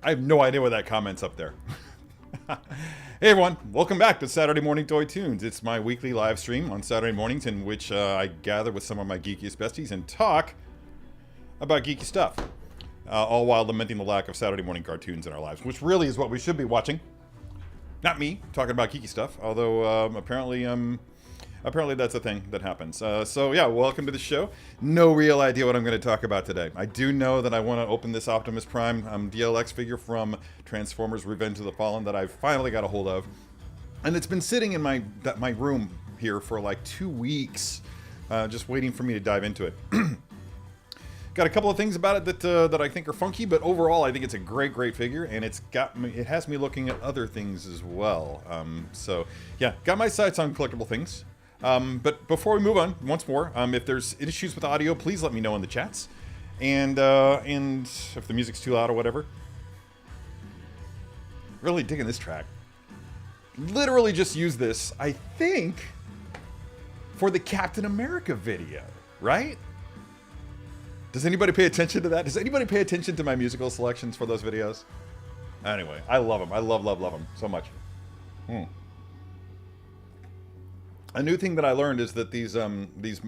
I have no idea why that comment's up there. Hey everyone, welcome back to Saturday Morning Toy Tunes. It's my weekly live stream on Saturday mornings in which I gather with some of my geekiest besties and talk about geeky stuff. All while lamenting the lack of Saturday morning cartoons in our lives, which really is what we should be watching. Not me, talking about geeky stuff, although apparently that's a thing that happens. So yeah, welcome to the show. No real idea what I'm going to talk about today. I do know that I want to open this Optimus Prime DLX figure from Transformers Revenge of the Fallen that I've finally got a hold of. And it's been sitting in my room here for like 2 weeks, just waiting for me to dive into it. Got a couple of things about it that I think are funky, but overall I think it's a great figure, and it has me looking at other things as well. So yeah, got my sights on collectible things. But before we move on, once more, if there's issues with audio, please let me know in the chats, and if the music's too loud or whatever. Really digging this track. Literally just use this, I think, for the Captain America video, right? Does anybody pay attention to that? Does anybody pay attention to my musical selections for those videos? Anyway, I love them. I love them so much. A new thing that I learned is that these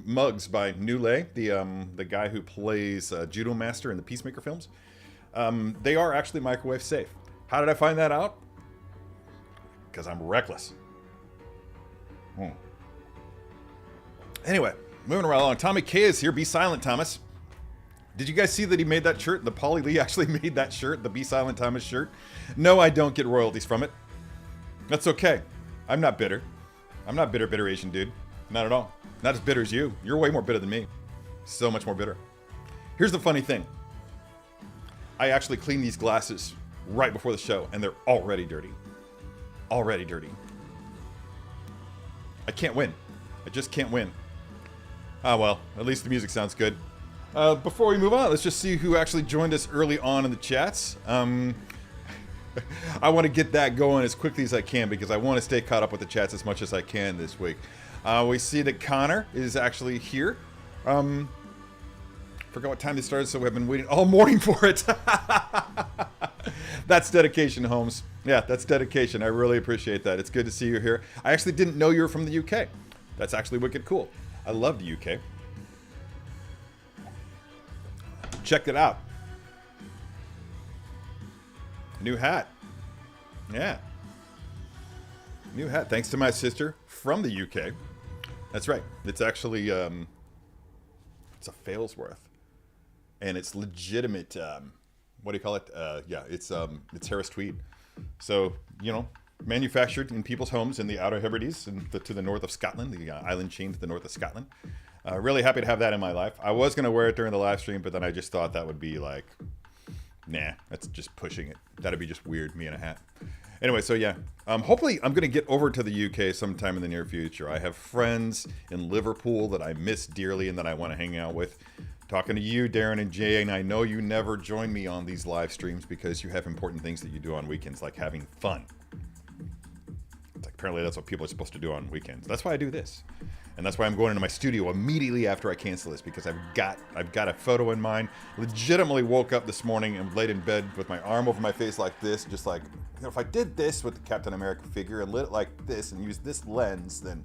mugs by Nule, the guy who plays Judo Master in the Peacemaker films, they are actually microwave safe. How did I find that out? Because I'm reckless. Anyway, moving right along. Tommy K is here. Be silent, Thomas. Did you guys see that he made that shirt? The Polly Lee actually made that shirt, the Be Silent Thomas shirt. No, I don't get royalties from it. That's okay. I'm not bitter. I'm not bitter Asian dude. Not at all. Not as bitter as you. You're way more bitter than me. So much more bitter. Here's the funny thing. I actually cleaned these glasses right before the show, and they're already dirty. Already dirty. I can't win. I just can't win. Ah, well, at least the music sounds good. Before we move on, let's just see who actually joined us early on in the chats. I want to get that going as quickly as I can because I want to stay caught up with the chats as much as I can this week. We see that Connor is actually here. Forgot what time they started, so we've been waiting all morning for it. That's dedication, Holmes. Yeah, that's dedication. I really appreciate that. It's good to see you here. I actually didn't know you were from the UK. That's actually wicked cool. I love the UK. Check it out. New hat. Yeah. New hat. Thanks to my sister from the UK. That's right. It's actually, it's a Failsworth. And it's legitimate, what do you call it? Yeah, it's Harris tweed. So, you know, manufactured in people's homes in the Outer Hebrides and to the north of Scotland, the island chain to the north of Scotland. Really happy to have that in my life. I was going to wear it during the live stream, but then I just thought that would be like, nah, that's just pushing it. That'd be just weird, me in a hat. Anyway, so yeah, hopefully I'm going to get over to the UK sometime in the near future. I have friends in Liverpool that I miss dearly and that I want to hang out with. Talking to you, Darren and Jay, and I know you never join me on these live streams because you have important things that you do on weekends, like having fun. It's like, apparently that's what people are supposed to do on weekends. That's why I do this. And that's why I'm going into my studio immediately after I cancel this, because I've got a photo in mind. Legitimately woke up this morning and laid in bed with my arm over my face like this, just like, you know, if I did this with the Captain America figure and lit it like this and used this lens, then,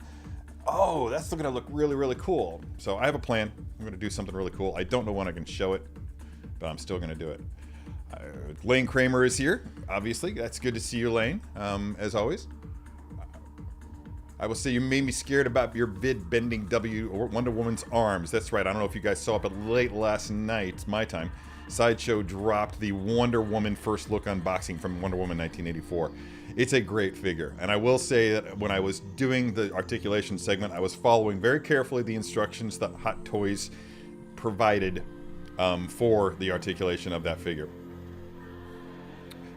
oh, that's still gonna look really cool. So I have a plan. I'm gonna do something really cool. I don't know when I can show it, but I'm still gonna do it. Lane Kramer is here, obviously. That's good to see you, Lane, as always. I will say you made me scared about your vid bending Wonder Woman's arms. That's right. I don't know if you guys saw it, but late last night, my time, Sideshow dropped the Wonder Woman first look unboxing from Wonder Woman 1984. It's a great figure. And I will say that when I was doing the articulation segment, I was following very carefully the instructions that Hot Toys provided for the articulation of that figure.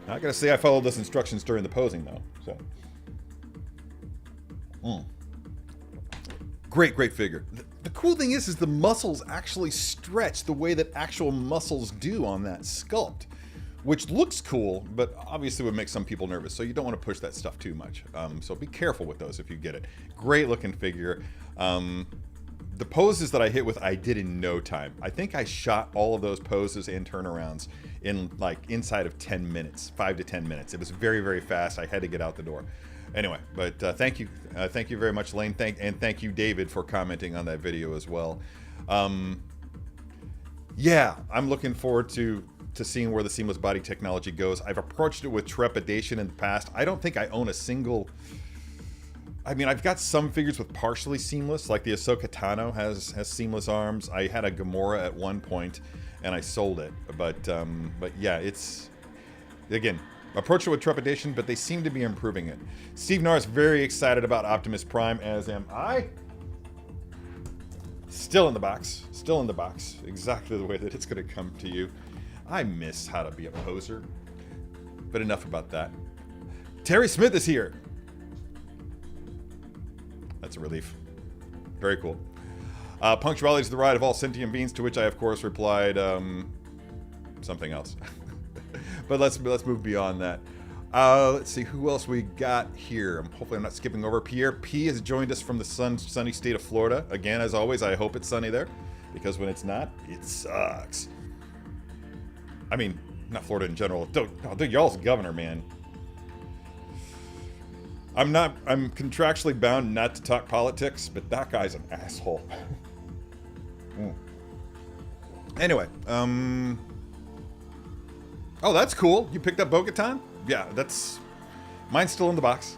Now, I gotta say I followed those instructions during the posing though, so. Great figure. The cool thing is the muscles actually stretch the way that actual muscles do on that sculpt, which looks cool, but obviously would make some people nervous. So you don't want to push that stuff too much. So be careful with those if you get it. Great looking figure. the poses that I hit with, I did in no time. I think I shot all of those poses and turnarounds in like inside of 10 minutes, 5 to 10 minutes. It was very, very fast. I had to get out the door. Anyway, but thank you very much, Lane. Thank you, David, for commenting on that video as well. Yeah, I'm looking forward to seeing where the seamless body technology goes. I've approached it with trepidation in the past. I don't think I own a single. I mean, I've got some figures with partially seamless, like the Ahsoka Tano has seamless arms. I had a Gamora at one point, and I sold it. But yeah, it's again. Approach it with trepidation, but they seem to be improving it. Steve Norris very excited about Optimus Prime, as am I. Still in the box. Still in the box. Exactly the way that it's going to come to you. I miss how to be a poser. But enough about that. Terry Smith is here. That's a relief. Very cool. Punctuality is the ride of all sentient beings, to which I, of course, replied, something else. But let's move beyond that. Let's see who else we got here. Hopefully I'm not skipping over. Pierre P has joined us from the sunny state of Florida. Again, as always, I hope it's sunny there, because when it's not, it sucks. I mean, not Florida in general. Dude, y'all's governor, man. I'm contractually bound not to talk politics, but that guy's an asshole. Anyway, oh, that's cool. You picked up Bo-Katan? Yeah, mine's still in the box.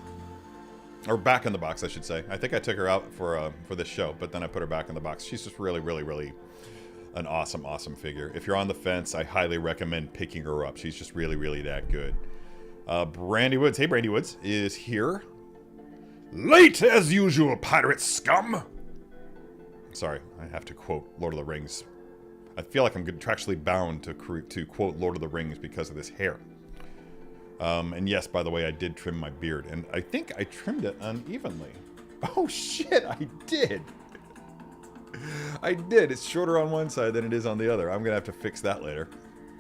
Or back in the box, I should say. I think I took her out for this show, but then I put her back in the box. She's just really, really, really an awesome, awesome figure. If you're on the fence, I highly recommend picking her up. She's just really, really that good. Brandy Woods, hey Brandy Woods, is here. Late as usual, pirate scum! Sorry, I have to quote Lord of the Rings. I feel like I'm contractually bound to quote Lord of the Rings because of this hair. And yes, by the way, I did trim my beard, and I think I trimmed it unevenly. Oh shit, I did! I did. It's shorter on one side than it is on the other. I'm gonna have to fix that later.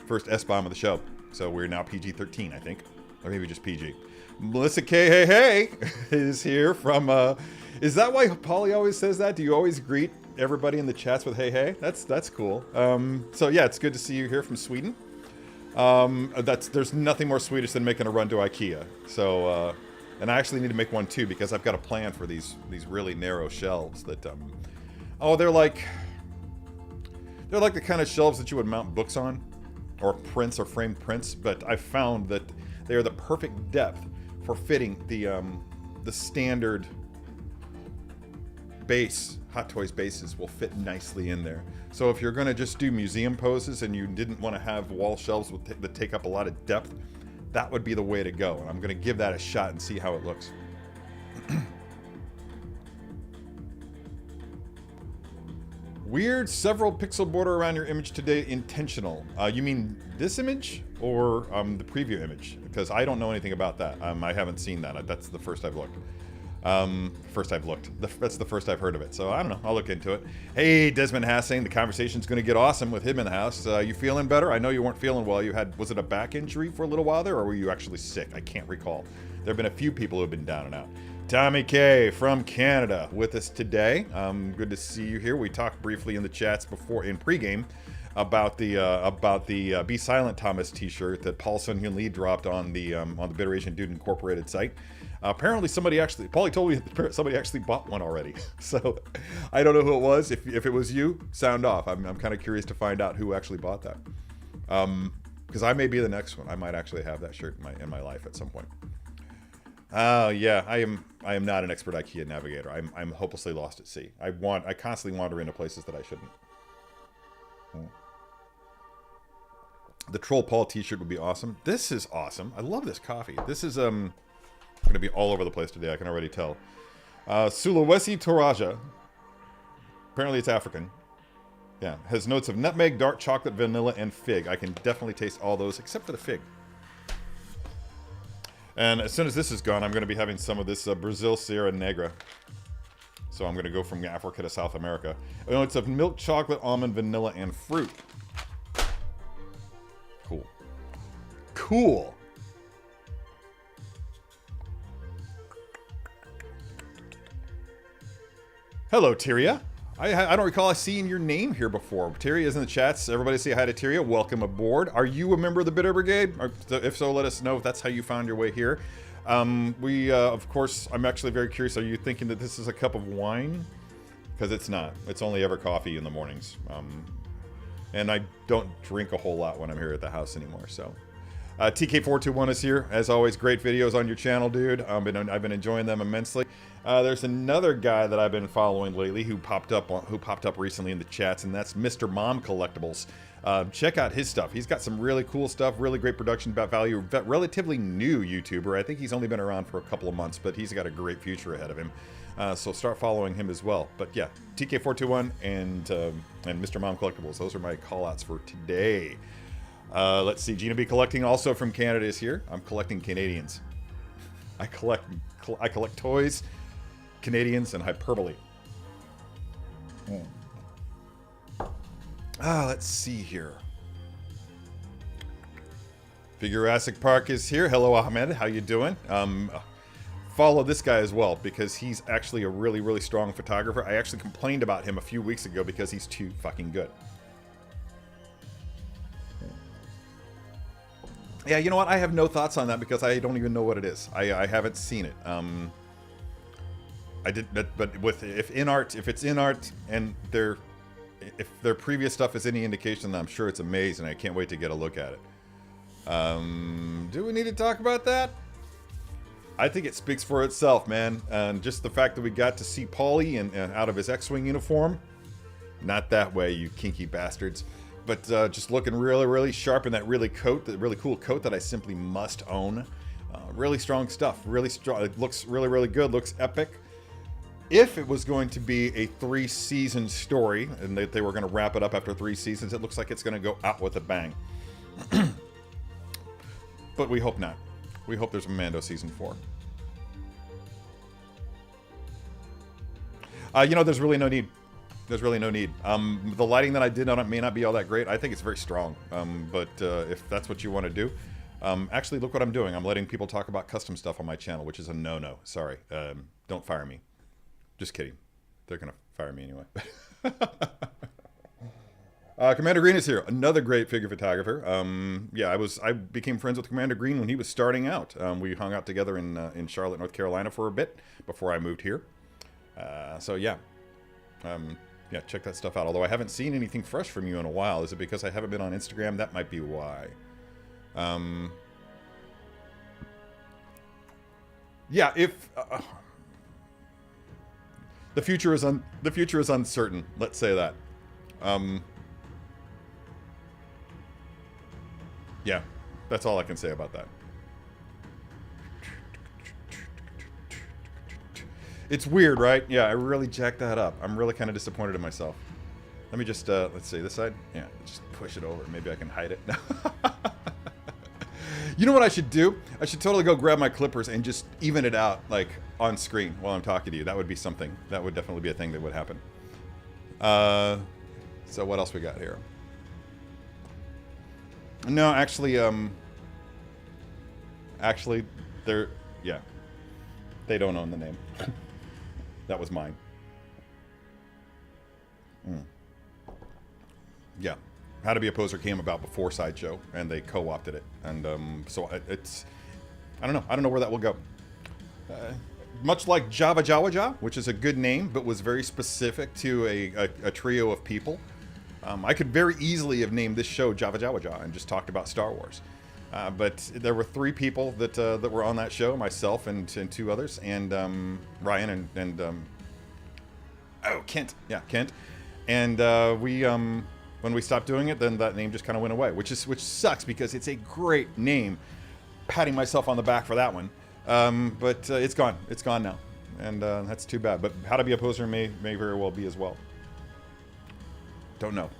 First S-bomb of the show. So we're now PG-13, I think. Or maybe just PG. Melissa K. Hey Hey is here from, is that why Polly always says that? Do you always greet everybody in the chats with hey hey? That's cool. So yeah, it's good to see you here from Sweden. There's nothing more Swedish than making a run to IKEA. So, and I actually need to make one too, because I've got a plan for these really narrow shelves that, oh, they're like the kind of shelves that you would mount books on, or prints or framed prints, but I found that they are the perfect depth for fitting the standard base. Hot Toys bases will fit nicely in there. So if you're gonna just do museum poses and you didn't want to have wall shelves that take up a lot of depth, that would be the way to go. And I'm gonna give that a shot and see how it looks. Weird several pixel border around your image today, intentional. You mean this image or the preview image? Because I don't know anything about that. I haven't seen that. That's the first I've looked. That's the first I've heard of it. So I don't know. I'll look into it. Hey, Desmond Hassing, the conversation's going to get awesome with him in the house. You feeling better? I know you weren't feeling well. Was it a back injury for a little while there, or were you actually sick? I can't recall. There have been a few people who have been down and out. Tommy K from Canada with us today. Good to see you here. We talked briefly in the chats before in pregame about the Be Silent Thomas T-shirt that Paul Sun-Hyun Lee dropped on the Biteration Dude Incorporated site. Apparently Paulie told me that somebody actually bought one already. So I don't know who it was. If it was you, sound off. I'm kind of curious to find out who actually bought that. Because I may be the next one. I might actually have that shirt in my life at some point. Yeah, I am not an expert IKEA navigator. I'm hopelessly lost at sea. I constantly wander into places that I shouldn't. The Troll Paul t-shirt would be awesome. This is awesome. I love this coffee. This is going to be all over the place today, I can already tell. Sulawesi Toraja. Apparently it's African. Yeah, has notes of nutmeg, dark chocolate, vanilla, and fig. I can definitely taste all those except for the fig. And as soon as this is gone, I'm going to be having some of this Brazil Sierra Negra. So I'm going to go from Africa to South America. Notes of milk, chocolate, almond, vanilla, and fruit. Cool. Cool. Hello, Tyria. I don't recall seeing your name here before. Terry is in the chats. Everybody say hi to Terry. Welcome aboard. Are you a member of the Bitter Brigade? Or if so, let us know if that's how you found your way here. Of course, I'm actually very curious. Are you thinking that this is a cup of wine? Because it's not. It's only ever coffee in the mornings. And I don't drink a whole lot when I'm here at the house anymore, so. TK421 is here. As always, great videos on your channel, dude. I've been enjoying them immensely. There's another guy that I've been following lately who popped up recently in the chats, and that's Mr. Mom Collectibles. Check out his stuff. He's got some really cool stuff, really great production value. Relatively new YouTuber. I think he's only been around for a couple of months, but he's got a great future ahead of him. So start following him as well. But yeah, TK421 and Mr. Mom Collectibles. Those are my call-outs for today. Let's see. Gina B Collecting, also from Canada, is here. I'm collecting Canadians. I collect toys, Canadians, and hyperbole. Let's see here. Figurassic Park is here. Hello, Ahmed. How you doing? Follow this guy as well, because he's actually a really, really strong photographer. I actually complained about him a few weeks ago because he's too fucking good. Yeah, you know what? I have no thoughts on that because I don't even know what it is. I haven't seen it. I did, but if it's in art and if their previous stuff is any indication, then I'm sure it's amazing. I can't wait to get a look at it. Do we need to talk about that? I think it speaks for itself, man. And just the fact that we got to see Paulie and out of his X-Wing uniform. Not that way, you kinky bastards. But just looking really, really sharp in that really cool coat that I simply must own. Really strong stuff. Really strong. It looks really, really good. Looks epic. If it was going to be a 3-season story, and they were going to wrap it up after 3 seasons, it looks like it's going to go out with a bang. But we hope not. We hope there's a Mando season 4. You know, there's really no need. There's really no need. The lighting that I did on it may not be all that great. I think it's very strong. But if that's what you want to do, actually, look what I'm doing. I'm letting people talk about custom stuff on my channel, which is a no-no. Sorry. Don't fire me. Just kidding. They're going to fire me anyway. Commander Green is here. Another great figure photographer. Yeah, I became friends with Commander Green when he was starting out. We hung out together in Charlotte, North Carolina for a bit before I moved here. So yeah. Yeah, check that stuff out. Although I haven't seen anything fresh from you in a while. Is it because I haven't been on Instagram? That might be why. Yeah, if the future is uncertain. Let's say that. Yeah, that's all I can say about that. It's weird, right? Yeah, I really jacked that up. I'm really kind of disappointed in myself. Let me just, let's see, this side? Yeah, just push it over. Maybe I can hide it. You know what I should do? I should totally go grab my clippers and just even it out, like, on screen while I'm talking to you. That would be something. That would definitely be a thing that would happen. So what else we got here? No, actually, they're, yeah. They don't own the name. That was mine. Yeah. How to Be a Poser came about before Sideshow, and they co-opted it. And so it's... I don't know. I don't know where that will go. Much like Java Jawaja, which is a good name, but was very specific to a trio of people. I could very easily have named this show Java Jawaja and just talked about Star Wars. But there were 3 people that were on that show, myself and 2 others, and Ryan and oh, Kent. Yeah, Kent. And when we stopped doing it, then that name just kind of went away, which sucks because it's a great name. Patting myself on the back for that one. But it's gone. It's gone now. And that's too bad. But How to Be a Poser may very well be as well. Don't know.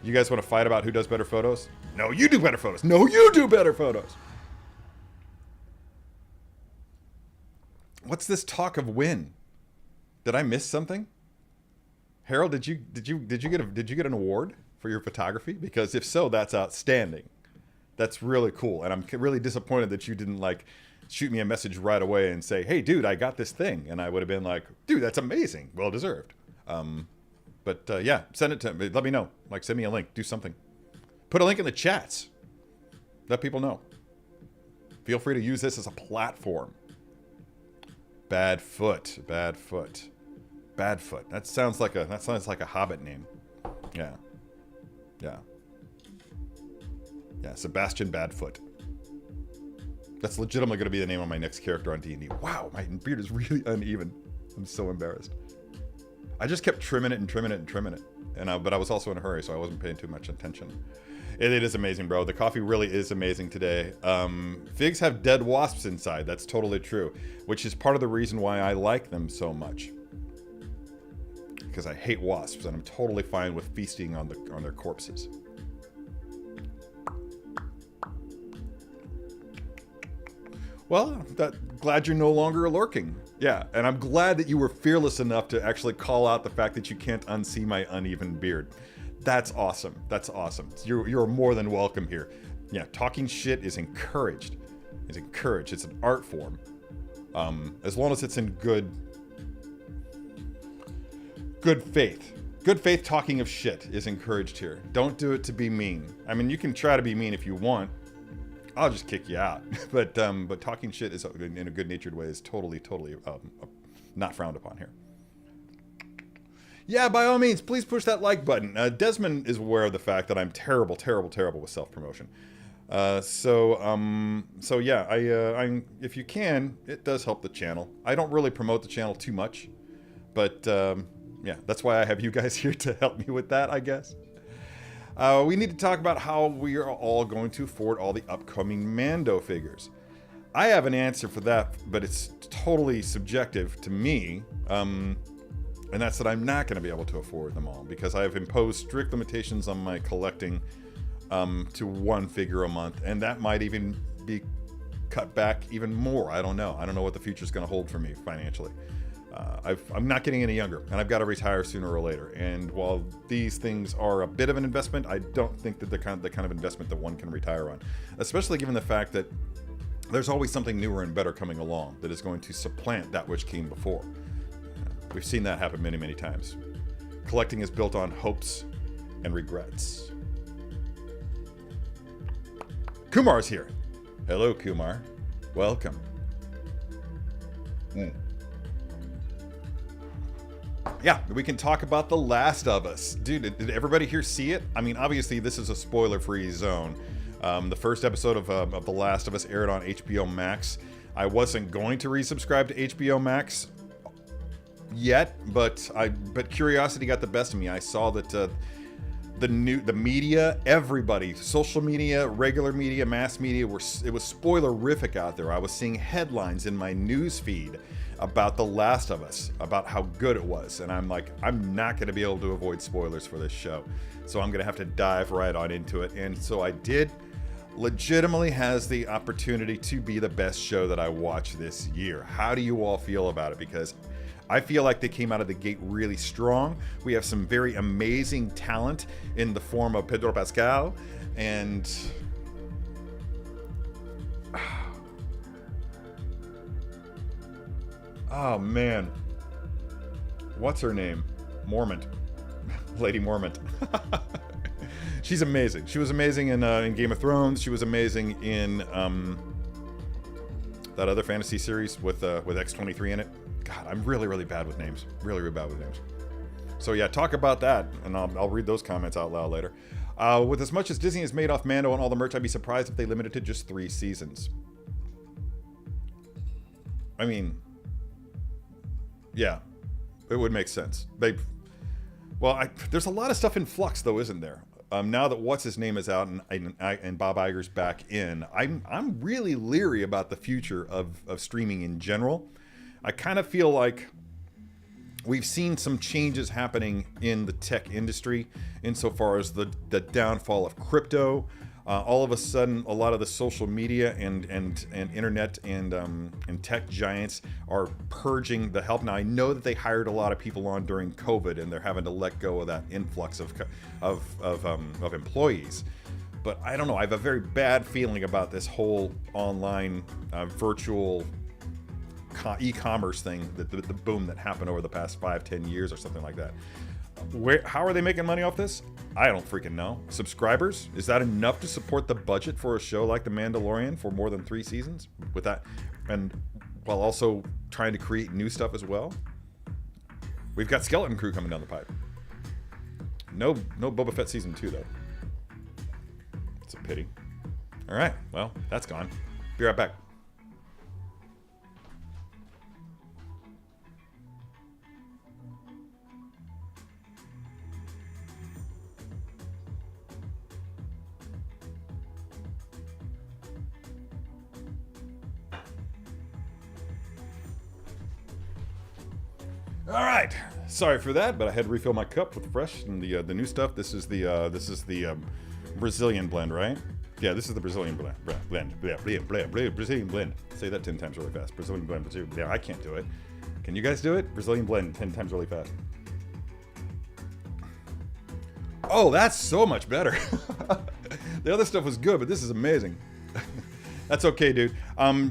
You guys want to fight about who does better photos? No, you do better photos. No, you do better photos. What's this talk of win? Did I miss something? Harold, did you get an award for your photography? Because if so, that's outstanding. That's really cool, and I'm really disappointed that you didn't like shoot me a message right away and say, hey, dude, I got this thing. And I would have been like, dude, that's amazing. Well deserved. But yeah, send it to me. Let me know. Like, send me a link. Do something. Put a link in the chats. Let people know. Feel free to use this as a platform. Badfoot. Badfoot. Badfoot. That sounds like a Hobbit name. Yeah. Yeah. Yeah, Sebastian Badfoot. That's legitimately going to be the name of my next character on D&D. Wow, my beard is really uneven. I'm so embarrassed. I just kept trimming it and trimming it and trimming it. But I was also in a hurry, so I wasn't paying too much attention. It is amazing, bro. The coffee really is amazing today. Figs have dead wasps inside. That's totally true. Which is part of the reason why I like them so much. Because I hate wasps, and I'm totally fine with feasting on their corpses. Well, glad you're no longer lurking. Yeah, and I'm glad that you were fearless enough to actually call out the fact that you can't unsee my uneven beard. That's awesome. That's awesome. You're more than welcome here. Yeah, talking shit is encouraged. It's encouraged. It's an art form. As long as it's in good faith. Good faith talking of shit is encouraged here. Don't do it to be mean. I mean, you can try to be mean if you want. I'll just kick you out. But talking shit is in a good-natured way is totally not frowned upon here. Yeah, by all means, please push that like button. Desmond is aware of the fact that I'm terrible with self-promotion. So yeah, if you can, it does help the channel. I don't really promote the channel too much, but yeah, that's why I have you guys here to help me with that, I guess. We need to talk about how we are all going to afford all the upcoming Mando figures. I have an answer for that, but it's totally subjective to me. And that's that I'm not going to be able to afford them all because I've imposed strict limitations on my collecting to one figure a month. And that might even be cut back even more. I don't know. I don't know what the future is going to hold for me financially. I'm not getting any younger, and I've got to retire sooner or later. And while these things are a bit of an investment, I don't think that they're the kind of investment that one can retire on, especially given the fact that there's always something newer and better coming along that is going to supplant that which came before. We've seen that happen many, many times. Collecting is built on hopes and regrets. Kumar's here. Hello, Kumar. Welcome. Yeah, we can talk about The Last of Us. Dude, did everybody here see it? I mean, obviously, this is a spoiler-free zone. The first episode of The Last of Us aired on HBO Max. I wasn't going to resubscribe to HBO Max yet, but curiosity got the best of me. I saw that the media, everybody, social media, regular media, mass media, it was spoilerific out there. I was seeing headlines in my news feed about The Last of Us, about how good it was, and I'm like, I'm not going to be able to avoid spoilers for this show, so I'm going to have to dive right on into it. And so I did. Legitimately has the opportunity to be the best show that I watched this year. How do you all feel about it? Because I feel like they came out of the gate really strong. We have some very amazing talent in the form of Pedro Pascal and oh man, what's her name? Mormont. Lady Mormont. She's amazing. She was amazing in Game of Thrones. She was amazing in that other fantasy series with X-23 in it. God, I'm really bad with names. Really bad with names. So yeah, talk about that, and I'll read those comments out loud later. With as much as Disney has made off Mando and all the merch, I'd be surprised if they limited it to just 3 seasons. I mean, yeah, it would make sense. There's a lot of stuff in flux, though, isn't there? Now that what's his name is out and Bob Iger's back in, I'm really leery about the future of streaming in general. I kind of feel like we've seen some changes happening in the tech industry insofar as the downfall of crypto. All of a sudden, a lot of the social media and internet and tech giants are purging the help. Now, I know that they hired a lot of people on during COVID, and they're having to let go of that influx of employees. but I don't know. I have a very bad feeling about this whole online virtual e-commerce thing, the boom that happened over the past 5-10 years or something like that. How are they making money off this? I don't freaking know. Subscribers? Is that enough to support the budget for a show like The Mandalorian for more than 3 seasons? With that, and while also trying to create new stuff as well? We've got Skeleton Crew coming down the pipe. No Boba Fett season 2 though. It's a pity. All right, well, that's gone. Be right back. All right, sorry for that, but I had to refill my cup with fresh and the new stuff. This is the Brazilian blend, right? Yeah, this is the Brazilian blend. Brazilian blend. Say that 10 times really fast. Brazilian blend. Yeah, I can't do it. Can you guys do it? Brazilian blend 10 times really fast. Oh, that's so much better. The other stuff was good, but this is amazing. That's okay, dude.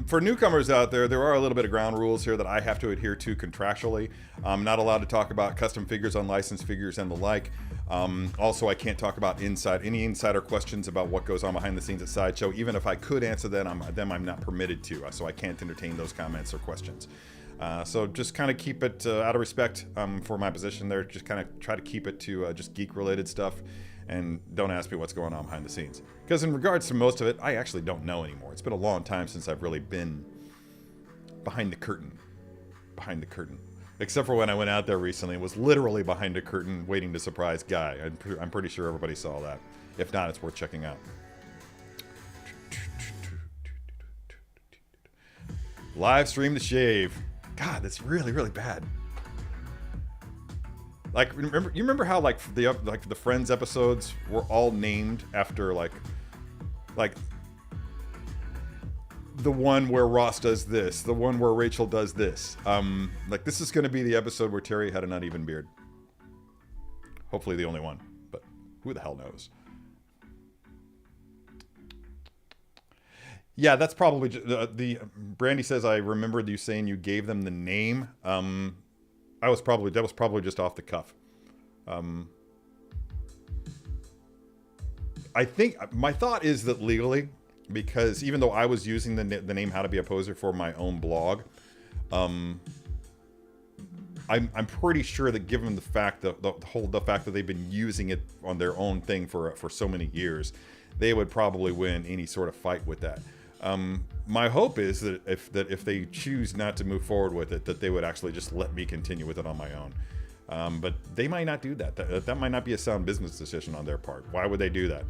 For newcomers out there, there are a little bit of ground rules here that I have to adhere to contractually. I'm not allowed to talk about custom figures, unlicensed figures, and the like. Also, I can't talk about any insider questions about what goes on behind the scenes at Sideshow. Even if I could answer them, I'm not permitted to, so I can't entertain those comments or questions. So just kind of keep it out of respect for my position there. Just kind of try to keep it to just geek-related stuff. And don't ask me what's going on behind the scenes. Because in regards to most of it, I actually don't know anymore. It's been a long time since I've really been behind the curtain. Behind the curtain. Except for when I went out there recently. It was literally behind a curtain waiting to surprise Guy. I'm pretty sure everybody saw that. If not, it's worth checking out. Live stream the shave. God, that's really, really bad. Like, you remember how like the Friends episodes were all named after like the one where Ross does this, the one where Rachel does this. Like this is going to be the episode where Terry had an uneven beard. Hopefully the only one, but who the hell knows? Yeah, that's probably the Brandy says I remembered you saying you gave them the that was probably just off the cuff. I think my thought is that legally, because even though I was using the name How to Be a Poser for my own blog, I'm pretty sure that given the fact that the fact that they've been using it on their own thing for so many years, they would probably win any sort of fight with that. My hope is that if they choose not to move forward with it, that they would actually just let me continue with it on my own. But they might not do that. That might not be a sound business decision on their part. Why would they do that?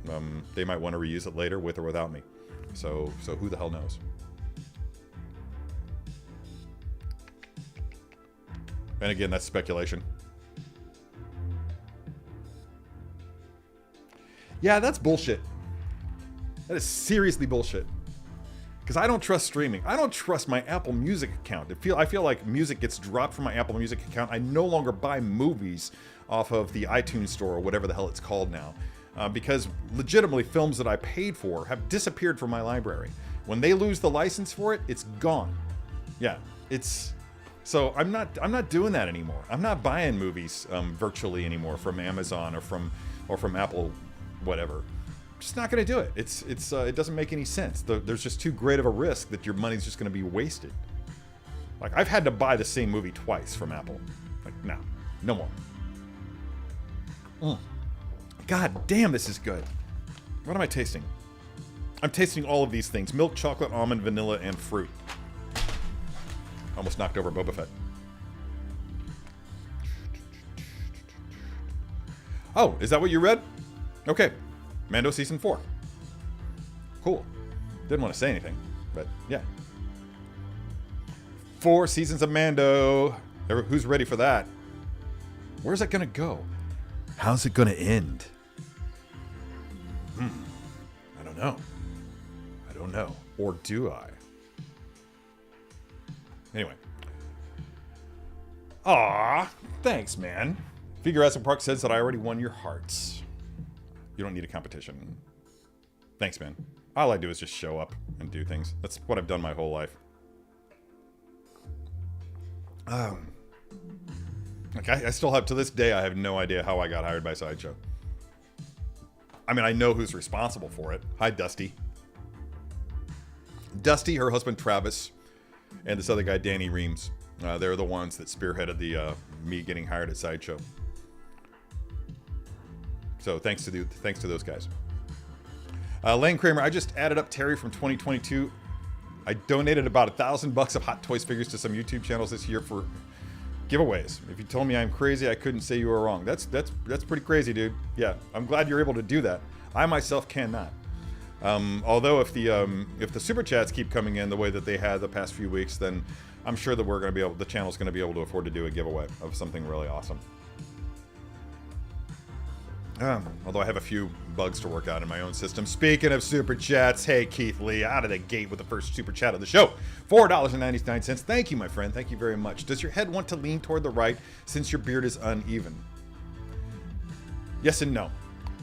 They might want to reuse it later with or without me. So who the hell knows? And again, that's speculation. Yeah, that's bullshit. That is seriously bullshit. Because I don't trust streaming. I don't trust my Apple Music account. I feel like music gets dropped from my Apple Music account. I no longer buy movies off of the iTunes store or whatever the hell it's called now. Because legitimately films that I paid for have disappeared from my library. When they lose the license for it, it's gone. Yeah, it's... So I'm not doing that anymore. I'm not buying movies virtually anymore from Amazon or from Apple, whatever. Just not going to do it. It doesn't make any sense. There's just too great of a risk that your money's just going to be wasted. Like I've had to buy the same movie twice from Apple. Like no more. God damn, this is good. What am I tasting? I'm tasting all of these things: milk, chocolate, almond, vanilla, and fruit. Almost knocked over Boba Fett. Oh, is that what you read? Okay. Mando Season 4. Cool. Didn't want to say anything, but yeah. 4 seasons of Mando. Who's ready for that? Where's it going to go? How's it going to end? I don't know. I don't know. Or do I? Anyway. Aw, thanks, man. Figure Park says that I already won your hearts. You don't need a competition. Thanks, man. All I do is just show up and do things. That's what I've done my whole life. Like I still have, to this day, I have no idea how I got hired by Sideshow. I mean, I know who's responsible for it. Hi, Dusty. Dusty, her husband Travis, and this other guy, Danny Reams. They're the ones that spearheaded the me getting hired at Sideshow. So thanks to those guys. Lane Kramer, I just added up Terry from 2022. I donated about $1,000 of Hot Toys figures to some YouTube channels this year for giveaways. If you told me I'm crazy, I couldn't say you were wrong. That's pretty crazy, dude. Yeah, I'm glad you're able to do that. I myself cannot. Although if the super chats keep coming in the way that they had the past few weeks, then I'm sure that the channel's going to be able to afford to do a giveaway of something really awesome. Although I have a few bugs to work out in my own system. Speaking of super chats, hey Keith Lee, out of the gate with the first super chat of the show. $4.99. Thank you, my friend. Thank you very much. Does your head want to lean toward the right since your beard is uneven? Yes and no.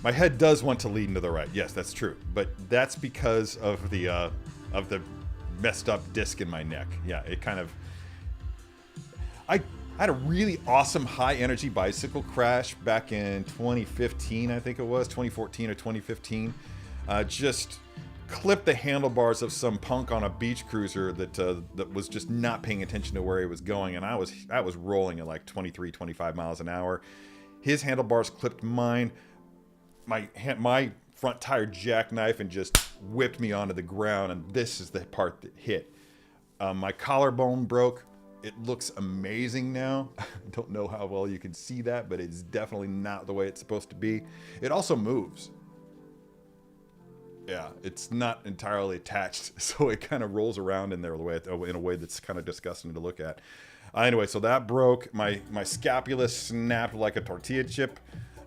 My head does want to lean to the right. Yes, that's true. But that's because of the messed up disc in my neck. Yeah, it kind of... I had a really awesome high-energy bicycle crash back in 2015, I think it was, 2014 or 2015. Just clipped the handlebars of some punk on a beach cruiser that was just not paying attention to where he was going, and I was rolling at like 23, 25 miles an hour. His handlebars clipped mine. My front tire jackknife and just whipped me onto the ground, and this is the part that hit. My collarbone broke. It looks amazing now. I don't know how well you can see that, but it's definitely not the way it's supposed to be. It also moves. Yeah, it's not entirely attached, so it kind of rolls around in there in a way that's kind of disgusting to look at. Anyway, so that broke. My scapula snapped like a tortilla chip.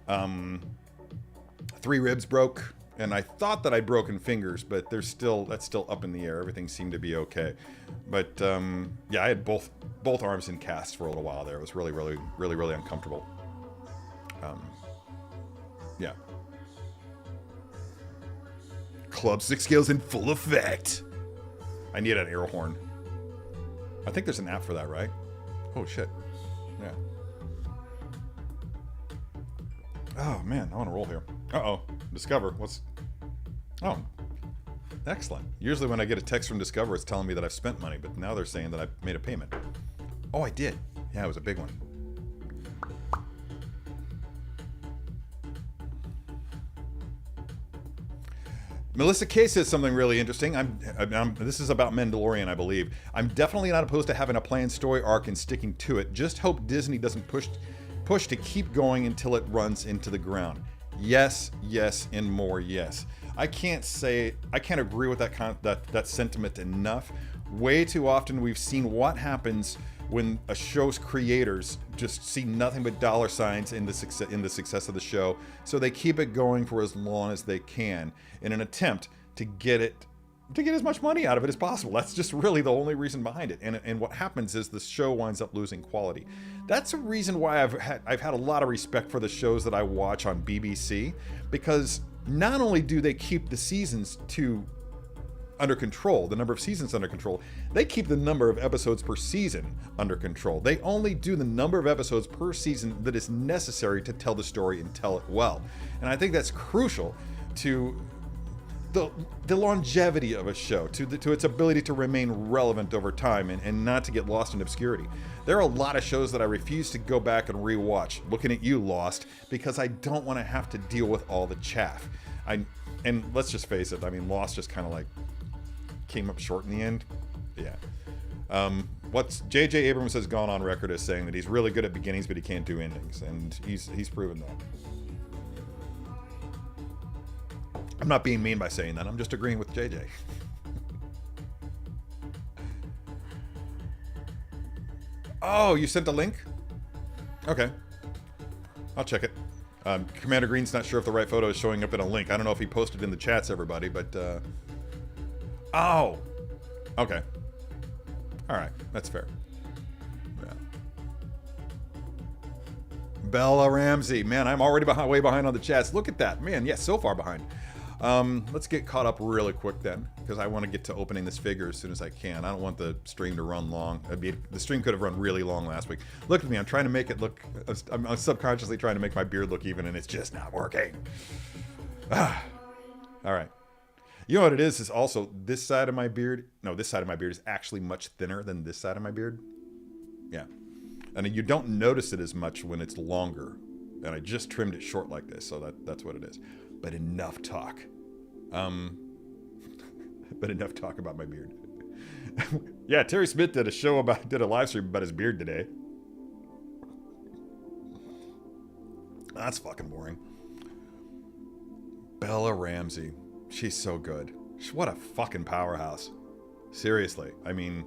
3 ribs broke, and I thought that I'd broken fingers, but that's still up in the air. Everything seemed to be okay. But yeah, I had both arms in casts for a little while there. It was really uncomfortable. Yeah. Club 6 skills in full effect. I need an air horn. I think there's an app for that, right? Oh shit. Yeah. Oh man, I want to roll here. Uh-oh. Discover. Oh. Excellent. Usually when I get a text from Discover, it's telling me that I've spent money, but now they're saying that I've made a payment. Oh, I did. Yeah, it was a big one. Melissa K says something really interesting. This is about Mandalorian, I believe. I'm definitely not opposed to having a planned story arc and sticking to it. Just hope Disney doesn't push to keep going until it runs into the ground. Yes, yes, and more yes. I can't agree with that sentiment enough. Way too often we've seen what happens when a show's creators just see nothing but dollar signs in the success of the show, so they keep it going for as long as they can in an attempt to get as much money out of it as possible. That's just really the only reason behind it. And what happens is the show winds up losing quality. That's a reason why I've had a lot of respect for the shows that I watch on BBC, because not only do they keep the seasons under control, the number of seasons under control, they keep the number of episodes per season under control. They only do the number of episodes per season that is necessary to tell the story and tell it well. And I think that's crucial to the longevity of a show, to its ability to remain relevant over time and not to get lost in obscurity. There are a lot of shows that I refuse to go back and rewatch, looking at you, Lost, because I don't want to have to deal with all the chaff. And let's just face it, I mean, Lost just kind of like came up short in the end. Yeah. What's J.J. Abrams has gone on record as saying that he's really good at beginnings, but he can't do endings, and he's proven that. I'm not being mean by saying that. I'm just agreeing with JJ. Oh, you sent a link? Okay. I'll check it. Commander Green's not sure if the right photo is showing up in a link. I don't know if he posted in the chats, everybody, but... Oh! Okay. Alright, that's fair. Yeah. Bella Ramsey. Man, I'm already way behind on the chats. Look at that. Man, yes, so far behind. Let's get caught up really quick then, because I want to get to opening this figure as soon as I can. I don't want the stream to run long. The stream could have run really long last week. Look at me, I'm trying to make it look, I'm subconsciously trying to make my beard look even, and it's just not working. All right. You know what it is also this side of my beard. No, this side of my beard is actually much thinner than this side of my beard. Yeah. And you don't notice it as much when it's longer. And I just trimmed it short like this, so that's what it is. But enough talk. But enough talk about my beard. Yeah, Terry Smith did a live stream about his beard today. That's fucking boring. Bella Ramsey. She's so good. What a fucking powerhouse. Seriously. I mean,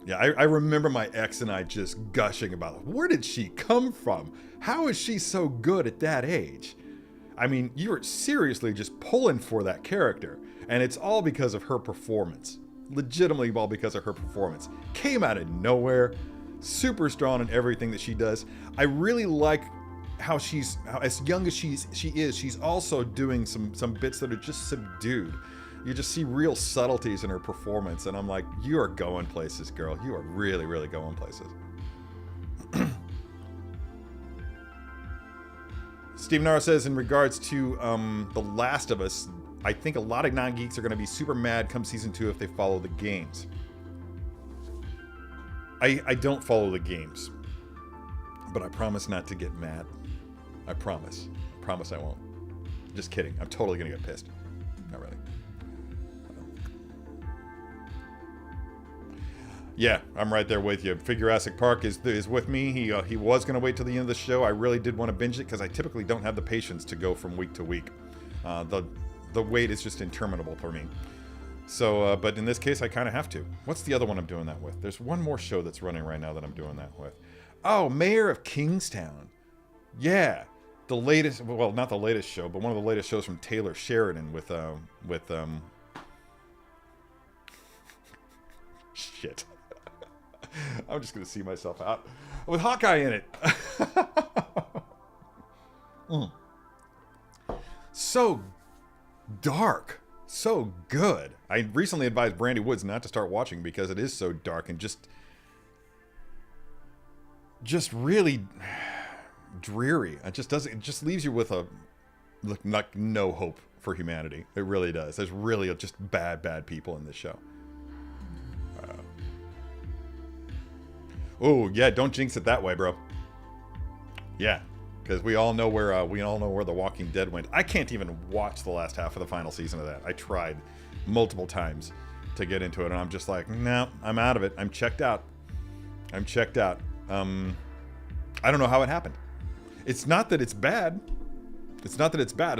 yeah, I remember my ex and I just gushing about it. Where did she come from? How is she so good at that age? I mean, you were seriously just pulling for that character. And it's all because of her performance. Legitimately all because of her performance. Came out of nowhere. Super strong in everything that she does. I really like how as young as she is, she's also doing some bits that are just subdued. You just see real subtleties in her performance, and I'm like, you are going places, girl. You are really, really going places. Steve Nara says, in regards to The Last of Us, I think a lot of non-geeks are going to be super mad come season 2 if they follow the games. I don't follow the games, but I promise not to get mad. I promise. I promise I won't. Just kidding. I'm totally going to get pissed. Not really. Yeah, I'm right there with you. Figurassic Park is with me. He was going to wait till the end of the show. I really did want to binge it because I typically don't have the patience to go from week to week. The wait is just interminable for me. So, but in this case, I kind of have to. What's the other one I'm doing that with? There's one more show that's running right now that I'm doing that with. Oh, Mayor of Kingstown. Yeah. The latest, well, not the latest show, but one of the latest shows from Taylor Sheridan with shit. I'm just gonna see myself out with Hawkeye in it. So dark, so good. I recently advised Brandy Woods not to start watching because it is so dark and just really dreary. It just leaves you with like no hope for humanity. It really does. There's really just bad people in this show. Oh yeah, don't jinx it that way, bro. Yeah, because we all know where The Walking Dead went. I can't even watch the last half of the final season of that. I tried multiple times to get into it, and I'm just like, no, I'm out of it. I'm checked out. I don't know how it happened. It's not that it's bad. I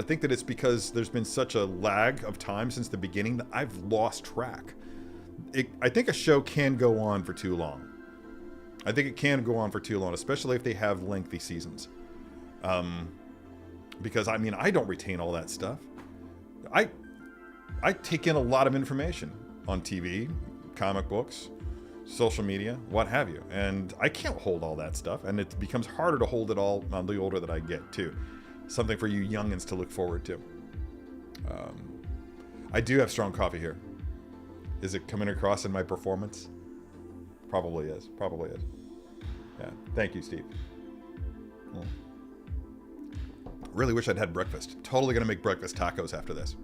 think that it's because there's been such a lag of time since the beginning that I've lost track. I think a show can go on for too long. I think it can go on for too long, especially if they have lengthy seasons. Because, I mean, I don't retain all that stuff. I take in a lot of information on TV, comic books, social media, what have you. And I can't hold all that stuff. And it becomes harder to hold it all the older that I get, too. Something for you youngins to look forward to. I do have strong coffee here. Is it coming across in my performance? Probably is. Yeah. Thank you, Steve. Really wish I'd had breakfast. Totally gonna make breakfast tacos after this.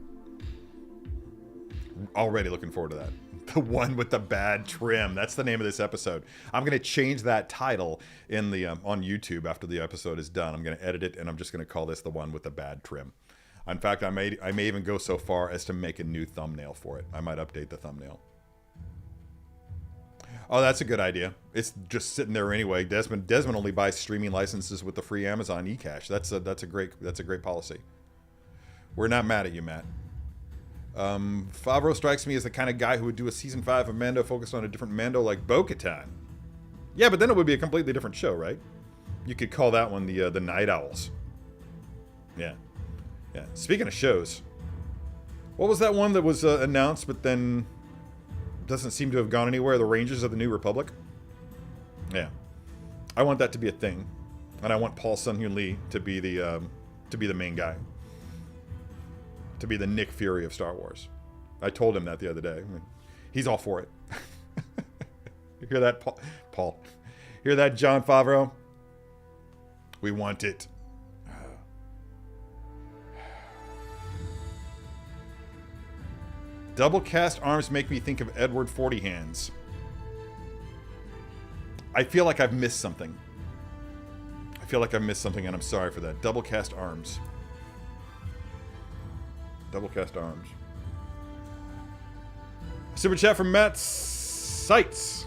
Already looking forward to that. The one with the bad trim. That's the name of this episode. I'm gonna change that title in the on YouTube after the episode is done. I'm gonna edit it and I'm just gonna call this the one with the bad trim. In fact, I may even go so far as to make a new thumbnail for it. I might update the thumbnail. Oh, that's a good idea. It's just sitting there anyway. Desmond only buys streaming licenses with the free Amazon eCash. That's a great policy. We're not mad at you, Matt. Favreau strikes me as the kind of guy who would do a season 5 of Mando focused on a different Mando like Bo-Katan. Yeah, but then it would be a completely different show, right? You could call that one the Night Owls. Yeah. Speaking of shows, what was that one that was announced but then doesn't seem to have gone anywhere? The Rangers of the New Republic. Yeah, I want that to be a thing, and I want Paul Sun-Hyun Lee to be the main guy. to be the Nick Fury of Star Wars. I told him that the other day. I mean, he's all for it. You hear that, Paul? Hear that, Jon Favreau? We want it. Double cast arms make me think of Edward 40 Hands. I feel like I've missed something. I feel like I've missed something, and I'm sorry for that. Double cast arms. Double cast arms. Super chat from Matt Sites.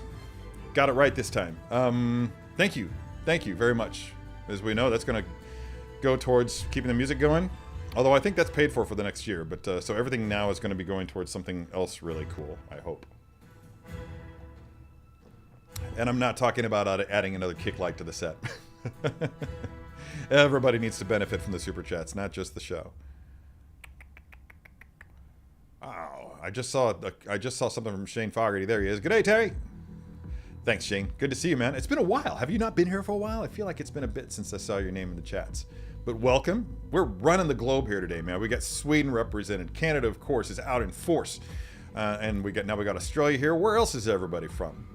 Got it right this time. Thank you. Thank you very much. As we know, that's going to go towards keeping the music going. Although I think that's paid for the next year. But so everything now is going to be going towards something else really cool, I hope. And I'm not talking about adding another kick light to the set. Everybody needs to benefit from the super chats, not just the show. Wow, I just saw something from Shane Fogarty. There he is. Good day, Terry. Thanks, Shane. Good to see you, man. It's been a while. Have you not been here for a while? I feel like it's been a bit since I saw your name in the chats. But welcome. We're running the globe here today, man. We got Sweden represented. Canada, of course, is out in force. And we got Australia here. Where else is everybody from?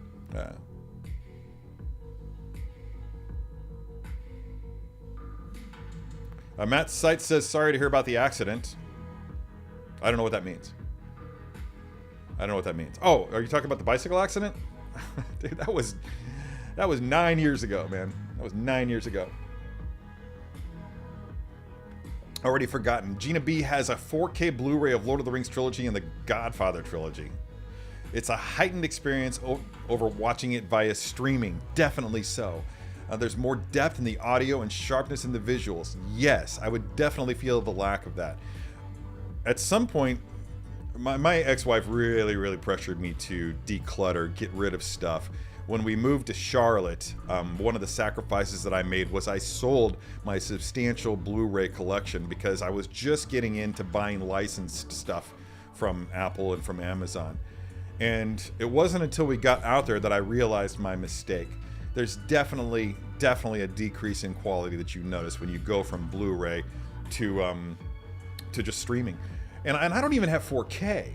Matt Sites says, sorry to hear about the accident. I don't know what that means. I don't know what that means. Oh, are you talking about the bicycle accident? Dude, that was 9 years ago, man. That was 9 years ago. Already forgotten. Gina B has a 4K Blu-ray of Lord of the Rings trilogy and the Godfather trilogy. It's a heightened experience over watching it via streaming. Definitely so. There's more depth in the audio and sharpness in the visuals. Yes, I would definitely feel the lack of that. At some point, my ex-wife really pressured me to declutter, get rid of stuff. When we moved to Charlotte, one of the sacrifices that I made was I sold my substantial Blu-ray collection because I was just getting into buying licensed stuff from Apple and from Amazon. And it wasn't until we got out there that I realized my mistake. There's definitely a decrease in quality that you notice when you go from Blu-ray to just streaming. And I don't even have 4K.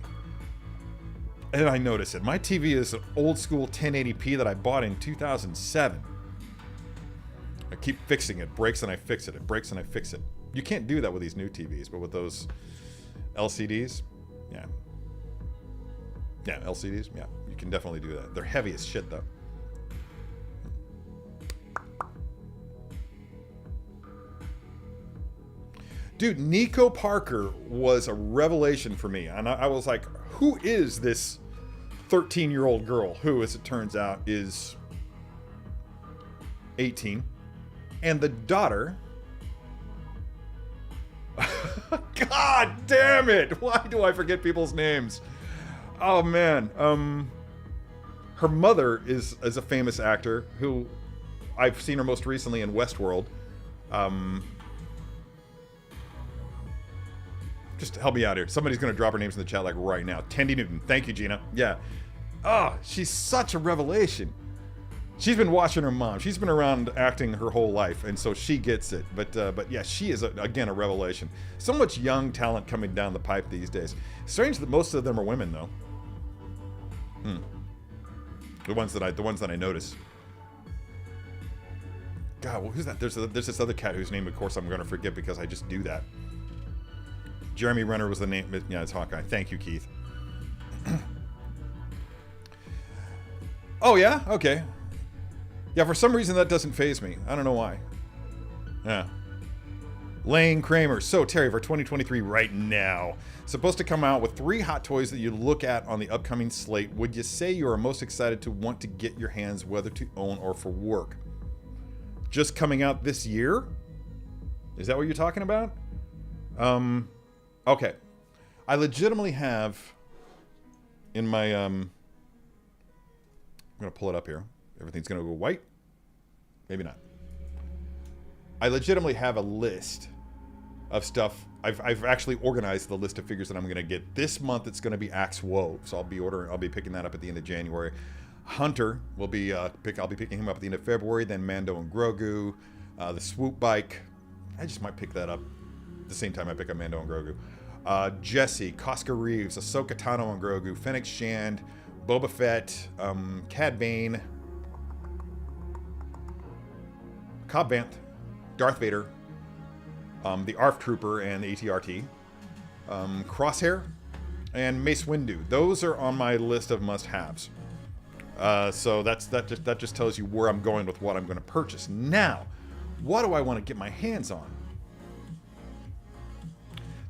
And I notice it. My TV is an old school 1080p that I bought in 2007. I keep fixing it. Breaks and I fix it. It breaks and I fix it. You can't do that with these new TVs, but with those LCDs, yeah. Yeah, LCDs, yeah. You can definitely do that. They're heavy as shit, though. Dude, Nico Parker was a revelation for me. And I was like, who is this 13-year-old girl who, as it turns out, is 18? And the daughter... God damn it! Why do I forget people's names? Oh, man. Her mother is a famous actor who I've seen her most recently in Westworld. Just help me out here. Somebody's going to drop her names in the chat like right now. Tandy Newton. Thank you, Gina. Yeah. Oh, she's such a revelation. She's been watching her mom. She's been around acting her whole life, and so she gets it. But yeah, she is, again, a revelation. So much young talent coming down the pipe these days. Strange that most of them are women, though. The ones that I notice. God, well, who's that? There's this other cat whose name, of course, I'm going to forget because I just do that. Jeremy Renner was the name. Yeah, it's Hawkeye. Thank you, Keith. Oh, yeah? Okay. Yeah, for some reason that doesn't faze me. I don't know why. Yeah. Lane Kramer. So, Terry, for 2023 right now, supposed to come out with 3 hot toys that you look at on the upcoming slate. Would you say you are most excited to want to get your hands, whether to own or for work? Just coming out this year? Is that what you're talking about? Okay. I legitimately have in my, I'm going to pull it up here. Everything's going to go white. Maybe not. I legitimately have a list of stuff. I've actually organized the list of figures that I'm going to get. This month it's going to be Axe Woe. So I'll be picking that up at the end of January. Hunter will be, I'll be picking him up at the end of February. Then Mando and Grogu. The Swoop Bike. I just might pick that up at the same time I pick up Mando and Grogu. Jesse, Koska Reeves, Ahsoka Tano and Grogu, Fennec Shand, Boba Fett, Cad Bane, Cobb Vanth, Darth Vader, the ARF Trooper and the ATRT, Crosshair, and Mace Windu. Those are on my list of must-haves. So that just tells you where I'm going with what I'm going to purchase. Now, what do I want to get my hands on?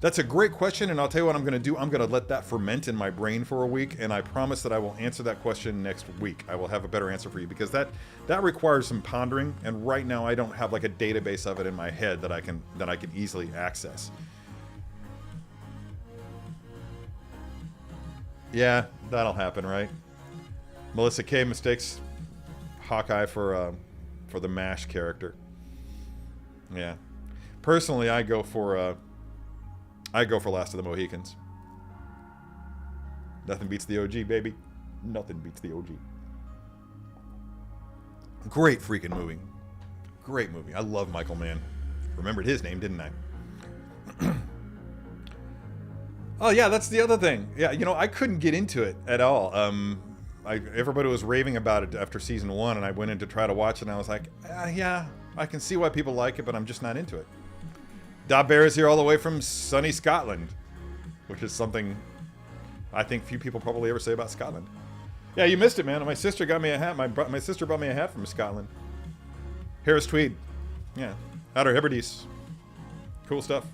That's a great question, and I'll tell you what I'm going to do. I'm going to let that ferment in my brain for a week, and I promise that I will answer that question next week. I will have a better answer for you, because that requires some pondering, and right now I don't have like a database of it in my head that I can easily access. Yeah, that'll happen, right? Melissa K mistakes Hawkeye for the MASH character. Yeah. Personally, I go for Last of the Mohicans. Nothing beats the OG, baby. Nothing beats the OG. Great freaking movie. Great movie. I love Michael Mann. Remembered his name, didn't I? Oh yeah, that's the other thing. Yeah, you know, I couldn't get into it at all. Everybody was raving about it after season 1, and I went in to try to watch it, and I was like, yeah, I can see why people like it, but I'm just not into it. Da Bear is here all the way from sunny Scotland, which is something I think few people probably ever say about Scotland. Yeah, you missed it, man. My sister got me a hat. My sister brought me a hat from Scotland. Harris Tweed. Yeah. Outer Hebrides. Cool stuff.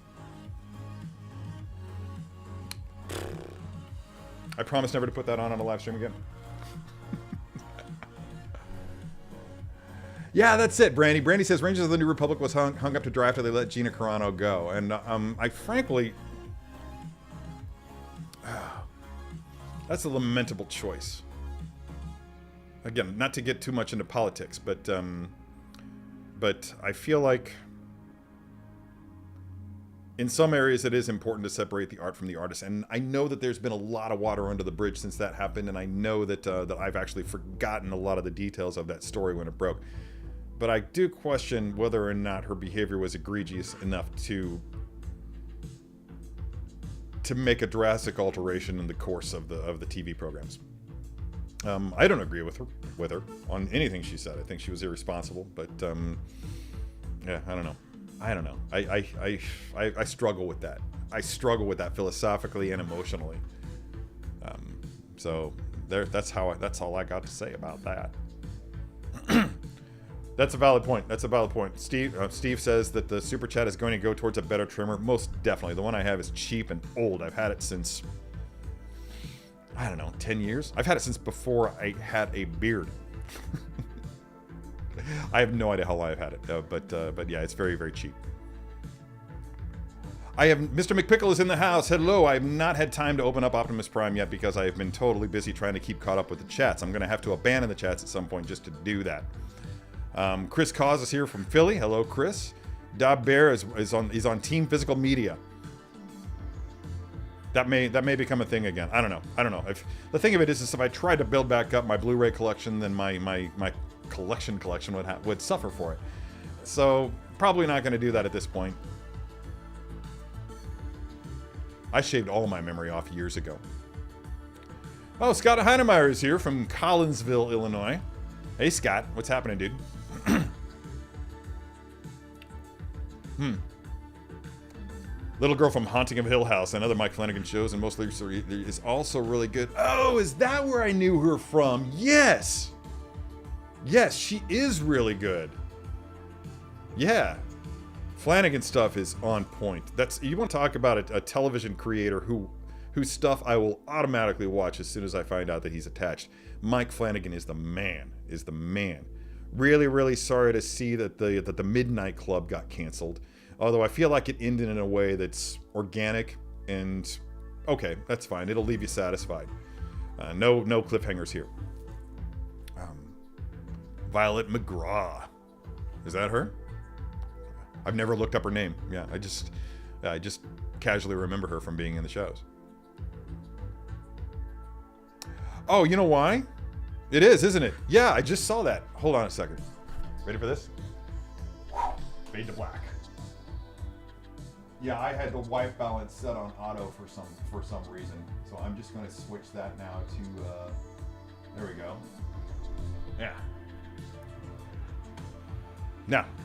I promise never to put that on a live stream again. Yeah, that's it, Brandy. Brandy says Rangers of the New Republic was hung up to draft after they let Gina Carano go. And I frankly... that's a lamentable choice. Again, not to get too much into politics, but I feel like in some areas it is important to separate the art from the artist. And I know that there's been a lot of water under the bridge since that happened, and I know that that I've actually forgotten a lot of the details of that story when it broke. But I do question whether or not her behavior was egregious enough to make a drastic alteration in the course of the TV programs. I don't agree with her on anything she said. I think she was irresponsible, but yeah, I don't know. I struggle with that. I struggle with that philosophically and emotionally. So that's all I got to say about that. That's a valid point. Steve says that the super chat is going to go towards a better trimmer. Most definitely. The one I have is cheap and old. I've had it since, I don't know, 10 years? I've had it since before I had a beard. I have no idea how long I've had it, but yeah, it's very, very cheap. Mr. McPickle is in the house. Hello. I have not had time to open up Optimus Prime yet because I have been totally busy trying to keep caught up with the chats. I'm going to have to abandon the chats at some point just to do that. Chris Cause is here from Philly. Hello, Chris. Dob Bear is on Team Physical Media. That may become a thing again. I don't know. If the thing of it is if I tried to build back up my Blu-ray collection, then my collection would suffer for it. So probably not going to do that at this point. I shaved all my memory off years ago. Oh, Scott Heinemeyer is here from Collinsville, Illinois. Hey, Scott. What's happening, dude? Little Girl from Haunting of Hill House, another Mike Flanagan shows, and mostly is also really good. Oh, is that where I knew her from? Yes! Yes, she is really good. Yeah. Flanagan stuff is on point. You want to talk about a television creator whose stuff I will automatically watch as soon as I find out that he's attached. Mike Flanagan is the man. Really, really sorry to see that the Midnight Club got canceled. Although I feel like it ended in a way that's organic and okay, that's fine. It'll leave you satisfied. No cliffhangers here. Violet McGraw. Is that her? I've never looked up her name. Yeah, I just casually remember her from being in the shows. Oh, you know why? It is, isn't it? Yeah, I just saw that. Hold on a second. Ready for this? Fade to black. Yeah, I had the white balance set on auto for some reason, so I'm just going to switch that now to. There we go. Yeah.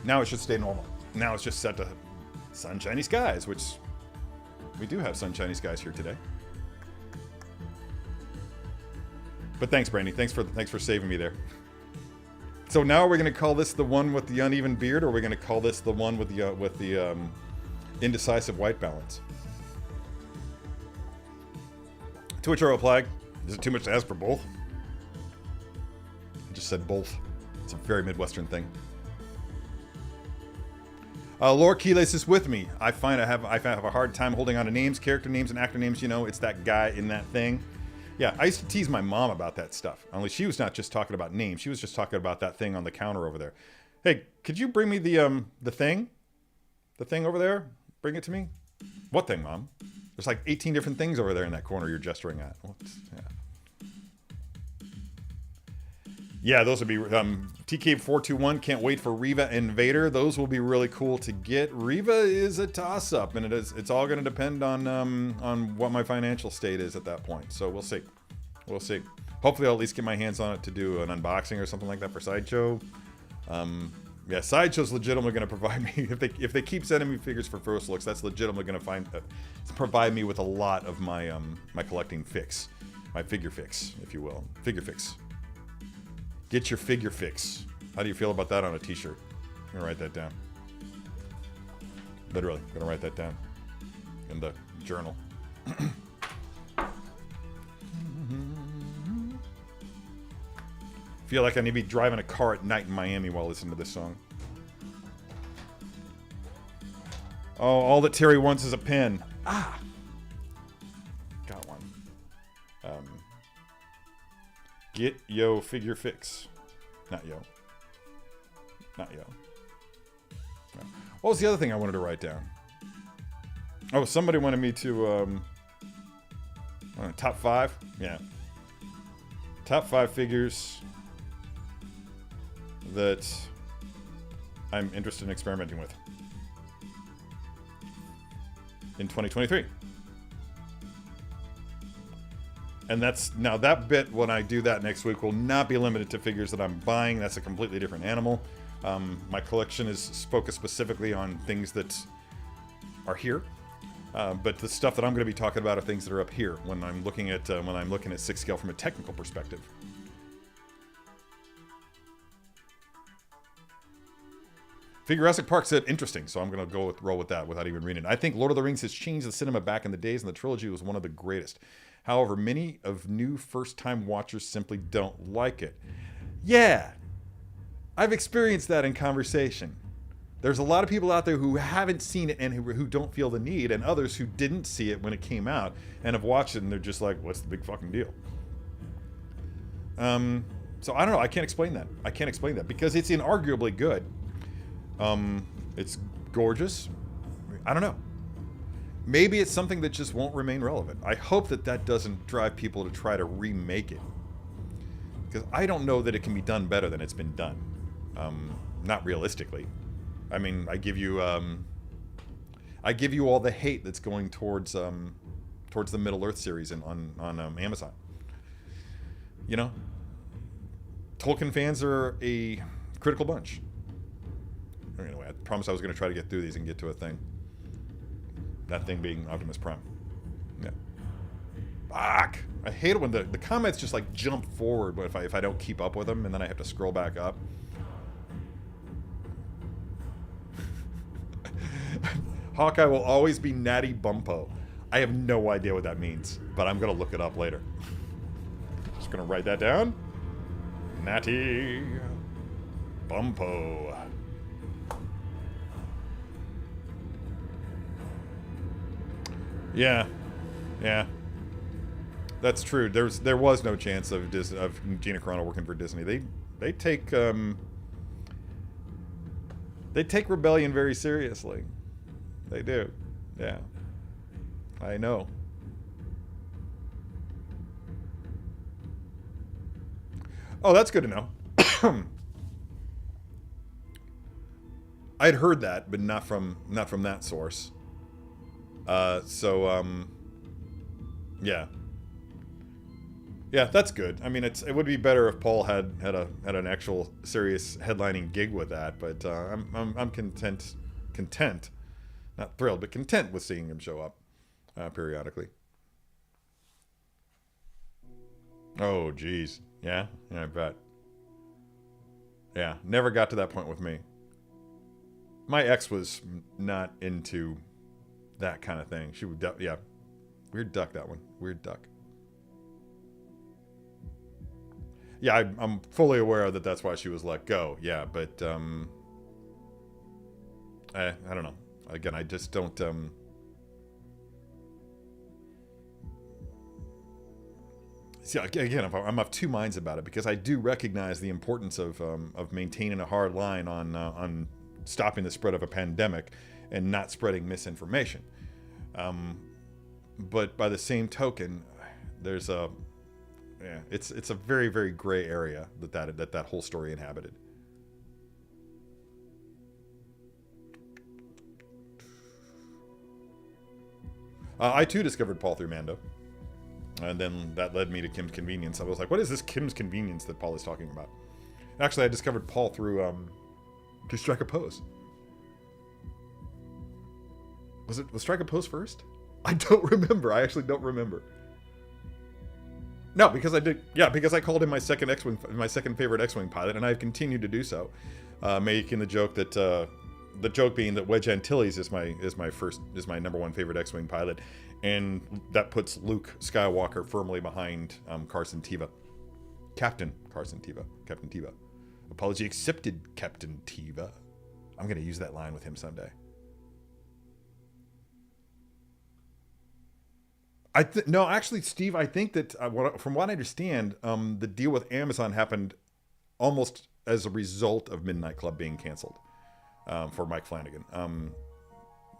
Now it should stay normal. Now it's just set to sunshiny skies, which we do have sunshiny skies here today. But thanks, Brandy. Thanks for saving me there. So now are we going to call this the one with the uneven beard, or are we going to call this the one with the indecisive white balance? Twitch Plague. Is it too much to ask for both? I just said both. It's a very Midwestern thing. Laura Keyless is with me. I find I have a hard time holding on to names, character names, and actor names. You know, it's that guy in that thing. Yeah, I used to tease my mom about that stuff. Only she was not just talking about names. She was just talking about that thing on the counter over there. Hey, could you bring me the thing? The thing over there? Bring it to me? What thing, Mom? There's like 18 different things over there in that corner you're gesturing at. Yeah, those would be TK421. Can't wait for Reva and Vader. Those will be really cool to get. Reva is a toss-up, and it's all going to depend on what my financial state is at that point. So we'll see. We'll see. Hopefully, I'll at least get my hands on it to do an unboxing or something like that for Sideshow. Yeah, Sideshow's legitimately going to provide me if they keep sending me figures for first looks. That's legitimately going to provide me with a lot of my my collecting fix, my figure fix, if you will, figure fix. Get your figure fix. How do you feel about that on a t-shirt? I'm gonna write that down. Literally, gonna write that down in the journal. Feel like I need to be driving a car at night in Miami while listening to this song. Oh, all that Terry wants is a pen. Ah! Got one. Get yo figure fix. Not yo. Not yo. No. What was the other thing I wanted to write down? Oh, somebody wanted me to, top 5? Yeah. Top 5 figures that I'm interested in experimenting with in 2023. And that's, now that bit, when I do that next week, will not be limited to figures that I'm buying. That's a completely different animal. My collection is focused specifically on things that are here. But the stuff that I'm going to be talking about are things that are up here when I'm looking at 6 scale from a technical perspective. Jurassic Park said interesting, so I'm going to roll with that without even reading it. I think Lord of the Rings has changed the cinema back in the days, and the trilogy was one of the greatest. However, many of new first-time watchers simply don't like it. Yeah, I've experienced that in conversation. There's a lot of people out there who haven't seen it and who don't feel the need, and others who didn't see it when it came out and have watched it, and they're just like, what's the big fucking deal? So I don't know. I can't explain that. I can't explain that because it's inarguably good. It's gorgeous. I don't know. Maybe it's something that just won't remain relevant. I hope that that doesn't drive people to try to remake it. Because I don't know that it can be done better than it's been done. Not realistically. I mean, I give you all the hate that's going towards the Middle Earth series on Amazon. You know? Tolkien fans are a critical bunch. Anyway, I promised I was going to try to get through these and get to a thing. That thing being Optimus Prime. Yeah. Fuck! I hate it when the comments just like jump forward if I don't keep up with them, and then I have to scroll back up. Hawkeye will always be Natty Bumpo. I have no idea what that means, but I'm going to look it up later. Just going to write that down. Natty Bumpo. Yeah, that's true. There was no chance of Gina Carano working for Disney. They take rebellion very seriously. They do. Yeah, I know. Oh, that's good to know. I'd heard that, but not from that source. Yeah. Yeah, that's good. I mean, it would be better if Paul had an actual serious headlining gig with that, but I'm content, not thrilled, but content with seeing him show up periodically. Oh, geez. Yeah, I bet. Yeah, never got to that point with me. My ex was not into that kind of thing. She would, yeah, weird duck, that one. Weird duck. Yeah, I'm fully aware that that's why she was let go. Yeah, but I don't know. Again, I just don't. See, again, I'm of two minds about it because I do recognize the importance of maintaining a hard line on stopping the spread of a pandemic and not spreading misinformation. But by the same token, there's a it's a very, very gray area that whole story inhabited. I too discovered Paul through Mando, and then that led me to Kim's Convenience. I was like, what is this Kim's Convenience that Paul is talking about? Actually, I discovered Paul through to Strike a Pose. Was Strike a Pose first? I don't remember. I actually don't remember. No, because I did. Yeah, because I called him my second favorite X-wing pilot, and I've continued to do so, making the joke that the joke being that Wedge Antilles is my number one favorite X-wing pilot, and that puts Luke Skywalker firmly behind Carson Teva, Captain Carson Teva, Captain Teva. Apology accepted, Captain Teva. I'm gonna use that line with him someday. No, actually, Steve, I think that from what I understand, the deal with Amazon happened almost as a result of Midnight Club being canceled for Mike Flanagan.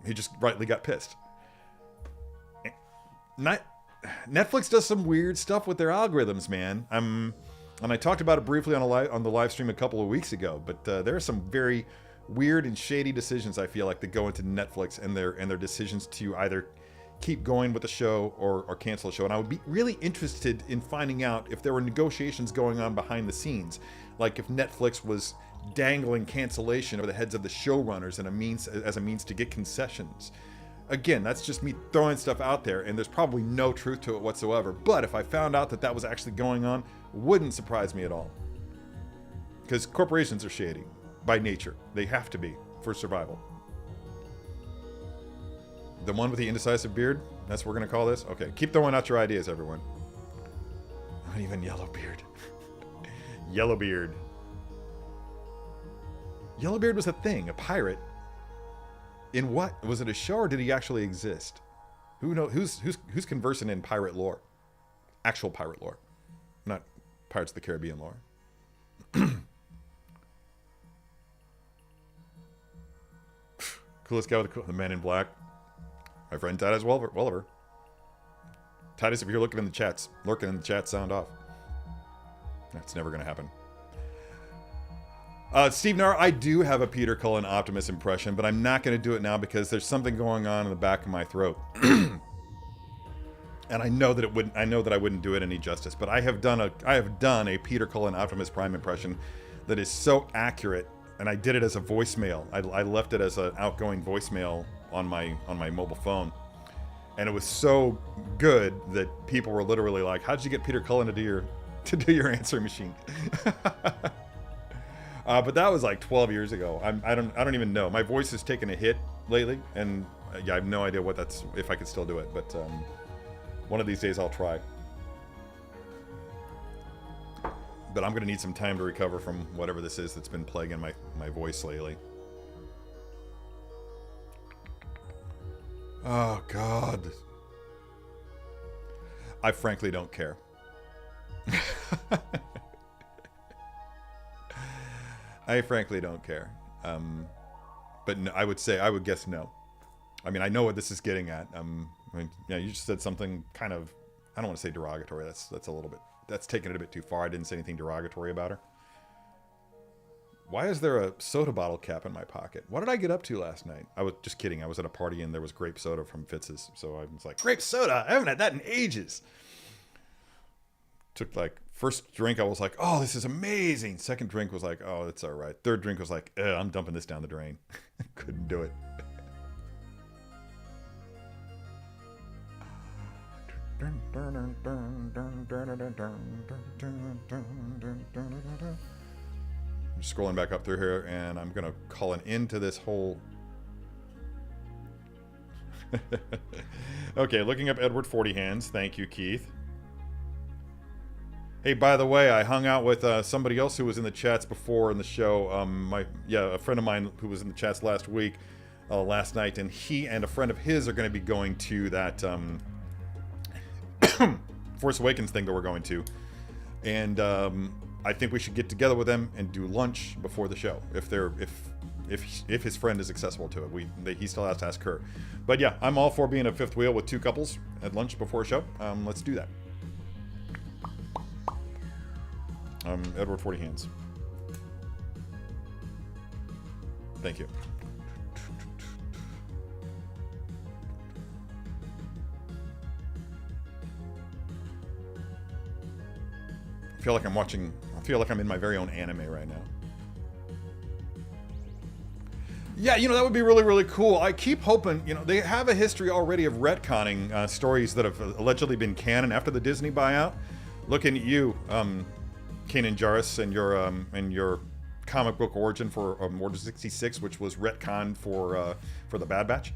He just rightly got pissed. Netflix does some weird stuff with their algorithms, man. And I talked about it briefly on the live stream a couple of weeks ago, but there are some very weird and shady decisions I feel like that go into Netflix and their decisions to either keep going with the show or cancel the show. And I would be really interested in finding out if there were negotiations going on behind the scenes, like if Netflix was dangling cancellation over the heads of the showrunners as a means to get concessions. Again, that's just me throwing stuff out there, and there's probably no truth to it whatsoever. But if I found out that was actually going on, wouldn't surprise me at all. Because corporations are shady by nature. They have to be for survival. The one with the indecisive beard? That's what we're going to call this? Okay, keep throwing out your ideas, everyone. Not even Yellowbeard. Yellowbeard. Yellowbeard was a thing, a pirate. In what? Was it a show or did he actually exist? Who knows? Who's conversing in pirate lore? Actual pirate lore. Not Pirates of the Caribbean lore. Coolest guy with the man in black. My friend Titus Welliver. Titus, if you're lurking in the chat, sound off. That's never going to happen. Steve Nar, I do have a Peter Cullen Optimus impression, but I'm not going to do it now because there's something going on in the back of my throat. And I know that I wouldn't do it any justice, but I have done a Peter Cullen Optimus Prime impression that is so accurate, and I did it as a voicemail. I left it as an outgoing voicemail on my mobile phone, and it was so good that people were literally like, "How did you get Peter Cullen to do your answering machine?" But that was like 12 years ago. I don't even know. My voice has taken a hit lately, and yeah, I have no idea if I could still do it. But one of these days I'll try. But I'm gonna need some time to recover from whatever this is that's been plaguing my voice lately. Oh, God. I frankly don't care. I frankly don't care. But no, I would guess no. I mean, I know what this is getting at. You just said something kind of, I don't want to say derogatory. That's a little bit, that's taking it a bit too far. I didn't say anything derogatory about her. Why is there a soda bottle cap in my pocket? What did I get up to last night? I was just kidding. I was at a party and there was grape soda from Fitz's. So I was like, grape soda? I haven't had that in ages. Took like, first drink, I was like, oh, this is amazing. Second drink was like, oh, it's all right. Third drink was like, I'm dumping this down the drain. Couldn't do it. I'm scrolling back up through here, and I'm gonna call an end to this whole. Okay, looking up Edward 40 Hands. Thank you, Keith. Hey, by the way, I hung out with somebody else who was in the chats before in the show. A friend of mine who was in the chats last week, last night, and he and a friend of his are going to be going to that Force Awakens thing that we're going to, and I think we should get together with them and do lunch before the show if his friend is accessible to it. He still has to ask her, but yeah, I'm all for being a fifth wheel with two couples at lunch before a show. Let's do that. Edward 40 Hands. Thank you. I feel like I'm in my very own anime right now. Yeah, that would be really, really cool. I keep hoping, they have a history already of retconning stories that have allegedly been canon after the Disney buyout. Looking at you, Kanan Jarrus, and your comic book origin for Order 66, which was retconned for the Bad Batch.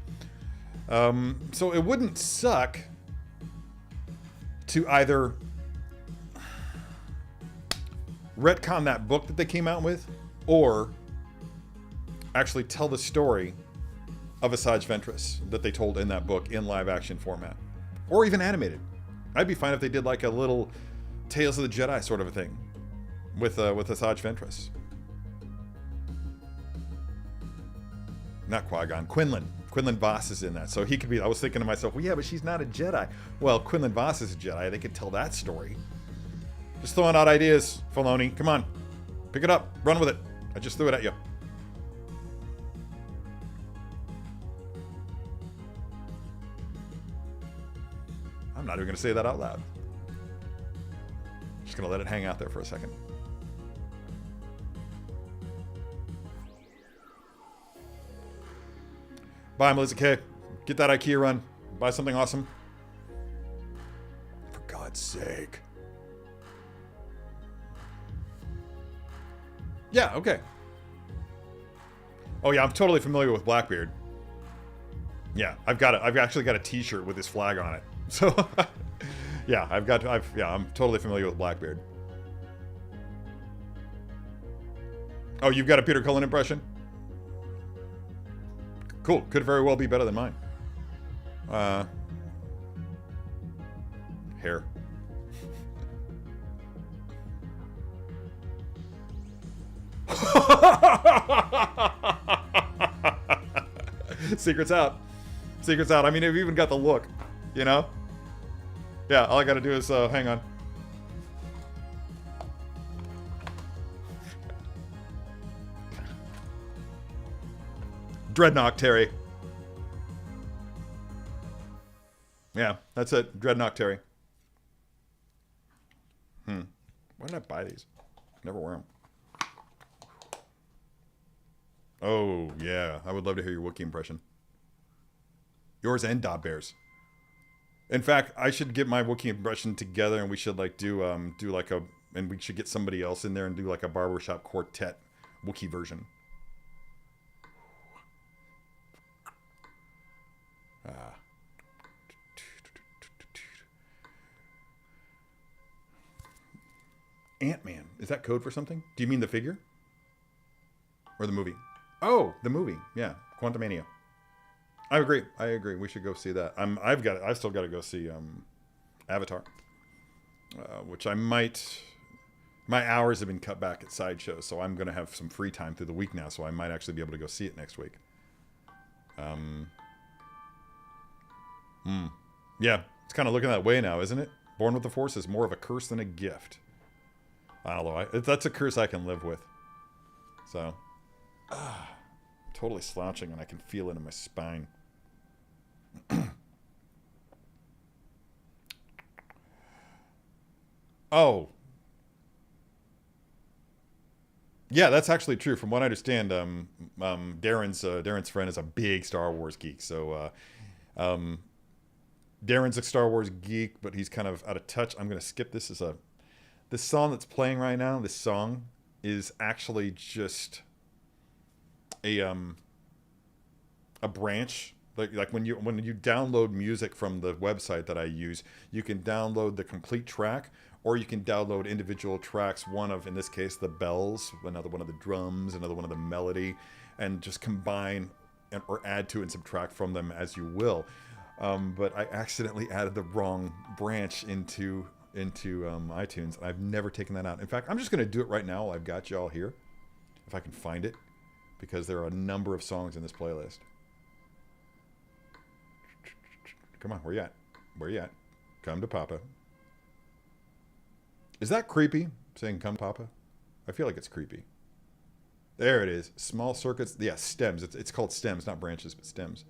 So it wouldn't suck to either retcon that book that they came out with, or actually tell the story of Asajj Ventress that they told in that book in live action format, or even animated. I'd be fine if they did like a little Tales of the Jedi sort of a thing with Asajj Ventress. Not Qui-Gon, Quinlan Voss is in that, so he could be. I was thinking to myself, well, yeah, but she's not a Jedi. Well, Quinlan Voss is a Jedi. They could tell that story. Just throwing out ideas, Filoni. Come on, pick it up, run with it. I just threw it at you. I'm not even going to say that out loud. Just going to let it hang out there for a second. Bye, Melissa K. Get that IKEA run. Buy something awesome. For God's sake. Yeah, okay. Oh yeah, I'm totally familiar with Blackbeard. Yeah, I've actually got a t-shirt with his flag on it. So yeah, I'm totally familiar with Blackbeard. Oh, you've got a Peter Cullen impression? Cool. Could very well be better than mine. Hair. Secret's out. Secret's out. I mean, I've even got the look, Yeah, all I gotta do is, hang on. Dreadnought Terry. Yeah, that's it. Dreadnought Terry. Why did I buy these? Never wear them. Oh, yeah. I would love to hear your Wookiee impression. Yours and Dob Bear's. In fact, I should get my Wookiee impression together, and we should and we should get somebody else in there and do like a barbershop quartet Wookiee version. Ant-Man. Is that code for something? Do you mean the figure? Or the movie? Oh, the movie. Yeah. Quantumania. I agree. We should go see that. I still got to go see Avatar. Which I might... My hours have been cut back at Sideshow, so I'm going to have some free time through the week now, so I might actually be able to go see it next week. Yeah, it's kind of looking that way now, isn't it? Born with the Force is more of a curse than a gift. I don't know. That's a curse I can live with. So, totally slouching, and I can feel it in my spine. Oh. Yeah, that's actually true. From what I understand, Darren's friend is a big Star Wars geek. So Darren's a Star Wars geek, but he's kind of out of touch. I'm gonna skip this. This song that's playing right now. This song is actually just a branch. Like when you download music from the website that I use, you can download the complete track, or you can download individual tracks. One of, in this case, the bells, another one of the drums, another one of the melody, and just combine or add to and subtract from them as you will. But I accidentally added the wrong branch into iTunes, and I've never taken that out. In fact, I'm just going to do it right now while I've got y'all here, if I can find it, because there are a number of songs in this playlist. Come on, where you at? Where you at? Come to Papa. Is that creepy, saying come Papa? I feel like it's creepy. There it is. Small circuits. Yeah, stems. It's called stems, not branches, but stems.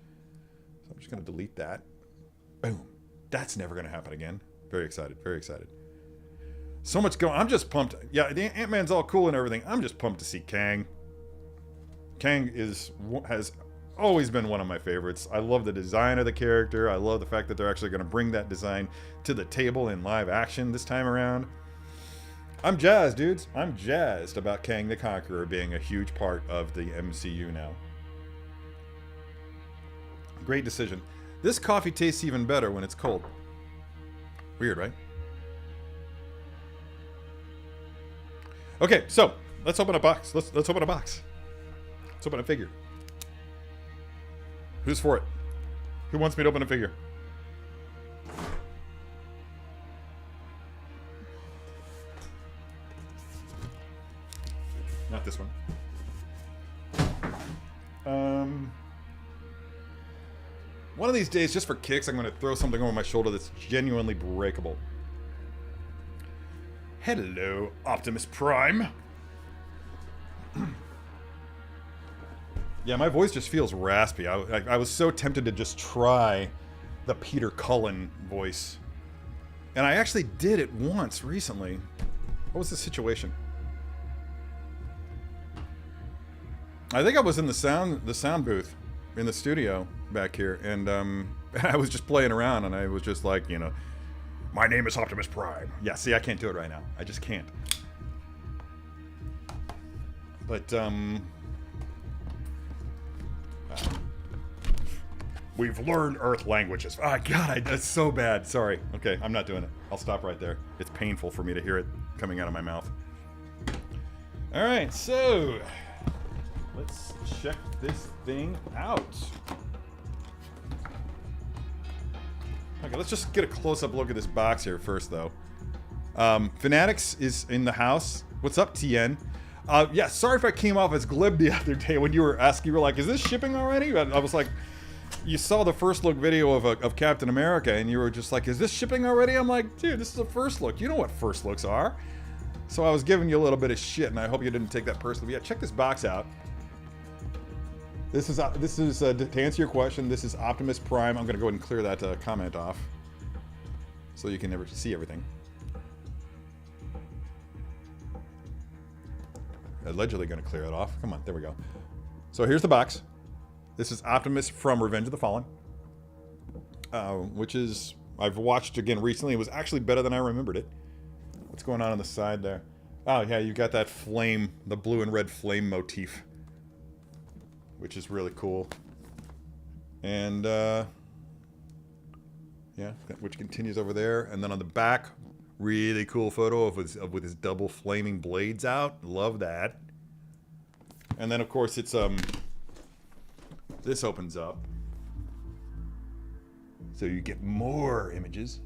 So I'm just going to delete that. Boom. That's never going to happen again. Very excited. Very excited. So much going. I'm just pumped. Yeah, the Ant-Man's all cool and everything. I'm just pumped to see Kang. Kang has always been one of my favorites. I love the design of the character. I love the fact that they're actually going to bring that design to the table in live action this time around. I'm jazzed, dudes. I'm jazzed about Kang the Conqueror being a huge part of the MCU now. Great decision. This coffee tastes even better when it's cold. Weird, right? Okay, so let's open a box. Let's open a box. Let's open a figure. Who's for it? Who wants me to open a figure? Not this one. One of these days, just for kicks, I'm going to throw something over my shoulder that's genuinely breakable. Hello, Optimus Prime. Yeah, my voice just feels raspy. I was so tempted to just try the Peter Cullen voice. And I actually did it once recently. What was the situation? I think I was in the sound booth in the studio back here, and I was just playing around, and I was just like, you know, my name is Optimus Prime. Yeah, see, I can't do it right now. I just can't. But we've learned Earth languages. Ah, God, that's so bad. Sorry. Okay, I'm not doing it. I'll stop right there. It's painful for me to hear it coming out of my mouth. All right, so let's check this thing out. Okay, let's just get a close-up look at this box here first, though. Fanatics is in the house. What's up, TN? Yeah, sorry if I came off as glib the other day when you were asking. You were like, is this shipping already? I was like, you saw the first look video of Captain America, and you were just like, is this shipping already? I'm like, dude, this is a first look. You know what first looks are. So I was giving you a little bit of shit, and I hope you didn't take that personally. Yeah, check this box out. This is to answer your question, this is Optimus Prime. I'm going to go ahead and clear that comment off so you can never see everything. Allegedly going to clear it off. Come on, there we go. So here's the box. This is Optimus from Revenge of the Fallen, which is, I've watched again recently. It was actually better than I remembered it. What's going on the side there? Oh yeah, you got that flame, the blue and red flame motif, which is really cool. And yeah, which continues over there. And then on the back, really cool photo with his double flaming blades out. Love that. And then of course it's this opens up, so you get more images.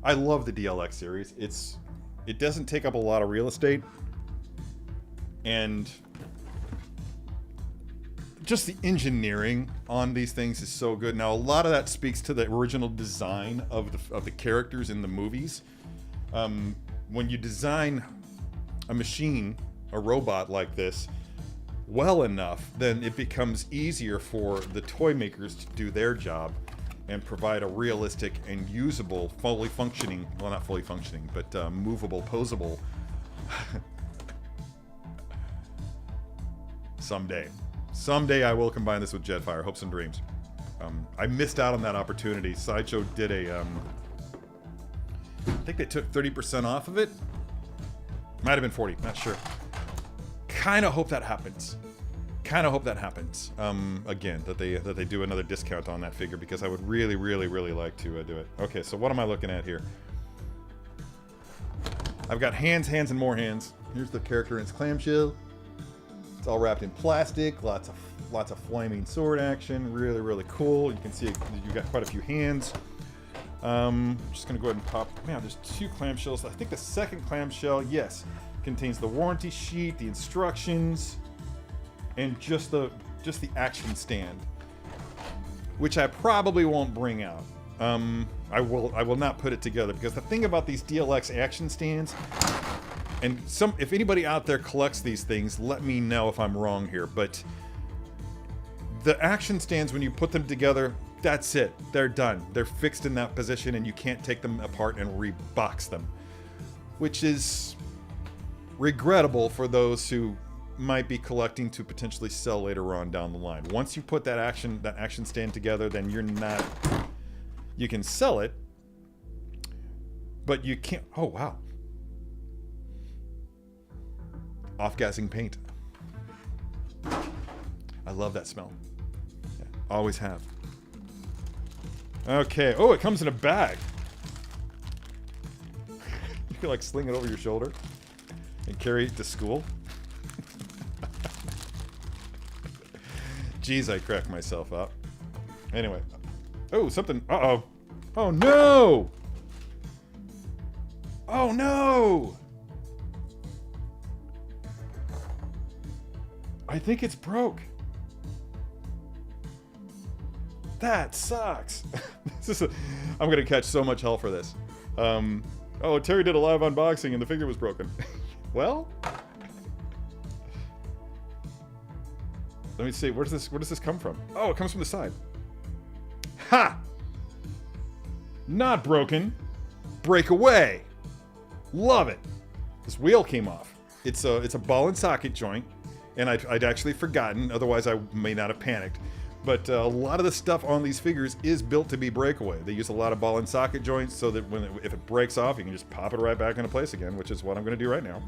I love the DLX series. It doesn't take up a lot of real estate, and just the engineering on these things is so good. Now, a lot of that speaks to the original design of the characters in the movies. When you design a machine a robot like this well enough, then it becomes easier for the toy makers to do their job and provide a realistic and usable, fully functioning, well, not fully functioning, but movable, posable. Someday I will combine this with Jetfire, hopes and dreams. I missed out on that opportunity. Sideshow did a, I think they took 30% off of it. Might have been 40, not sure. Kind of hope that happens. Again, that they do another discount on that figure, because I would really like to do it. Okay, so what am I looking at here? I've got hands, and more hands. Here's the character in its clamshell. It's all wrapped in plastic. Lots of flaming sword action. Really cool. You can see you got quite a few hands. Just gonna go ahead and pop. Man, there's 2 clamshells. I think the second clamshell, yes, contains the warranty sheet, the instructions, and just the action stand, which I probably won't bring out. I will not put it together, because the thing about these DLX action stands, and if anybody out there collects these things, let me know if I'm wrong here, but the action stands, when you put them together, that's it. They're done. They're fixed in that position, and you can't take them apart and rebox them, which is regrettable for those who might be collecting to potentially sell later on down the line. Once you put that action stand together, then you're not. You can sell it, but you can't. Oh wow! Off-gassing paint. I love that smell. Yeah, always have. Okay. Oh, it comes in a bag. You can like sling it over your shoulder and carry it to school. Jeez, I cracked myself up. Anyway. Oh, something. Uh-oh. Oh, no! Oh, no! I think it's broke. That sucks. I'm gonna catch so much hell for this. Oh, Terry did a live unboxing and the figure was broken. Well, let me see. Where does this come from? Oh, it comes from the side. Ha! Not broken. Break away. Love it. This wheel came off. It's a ball and socket joint, and I'd actually forgotten. Otherwise, I may not have panicked. But a lot of the stuff on these figures is built to be breakaway. They use a lot of ball and socket joints so that if it breaks off, you can just pop it right back into place again, which is what I'm going to do right now.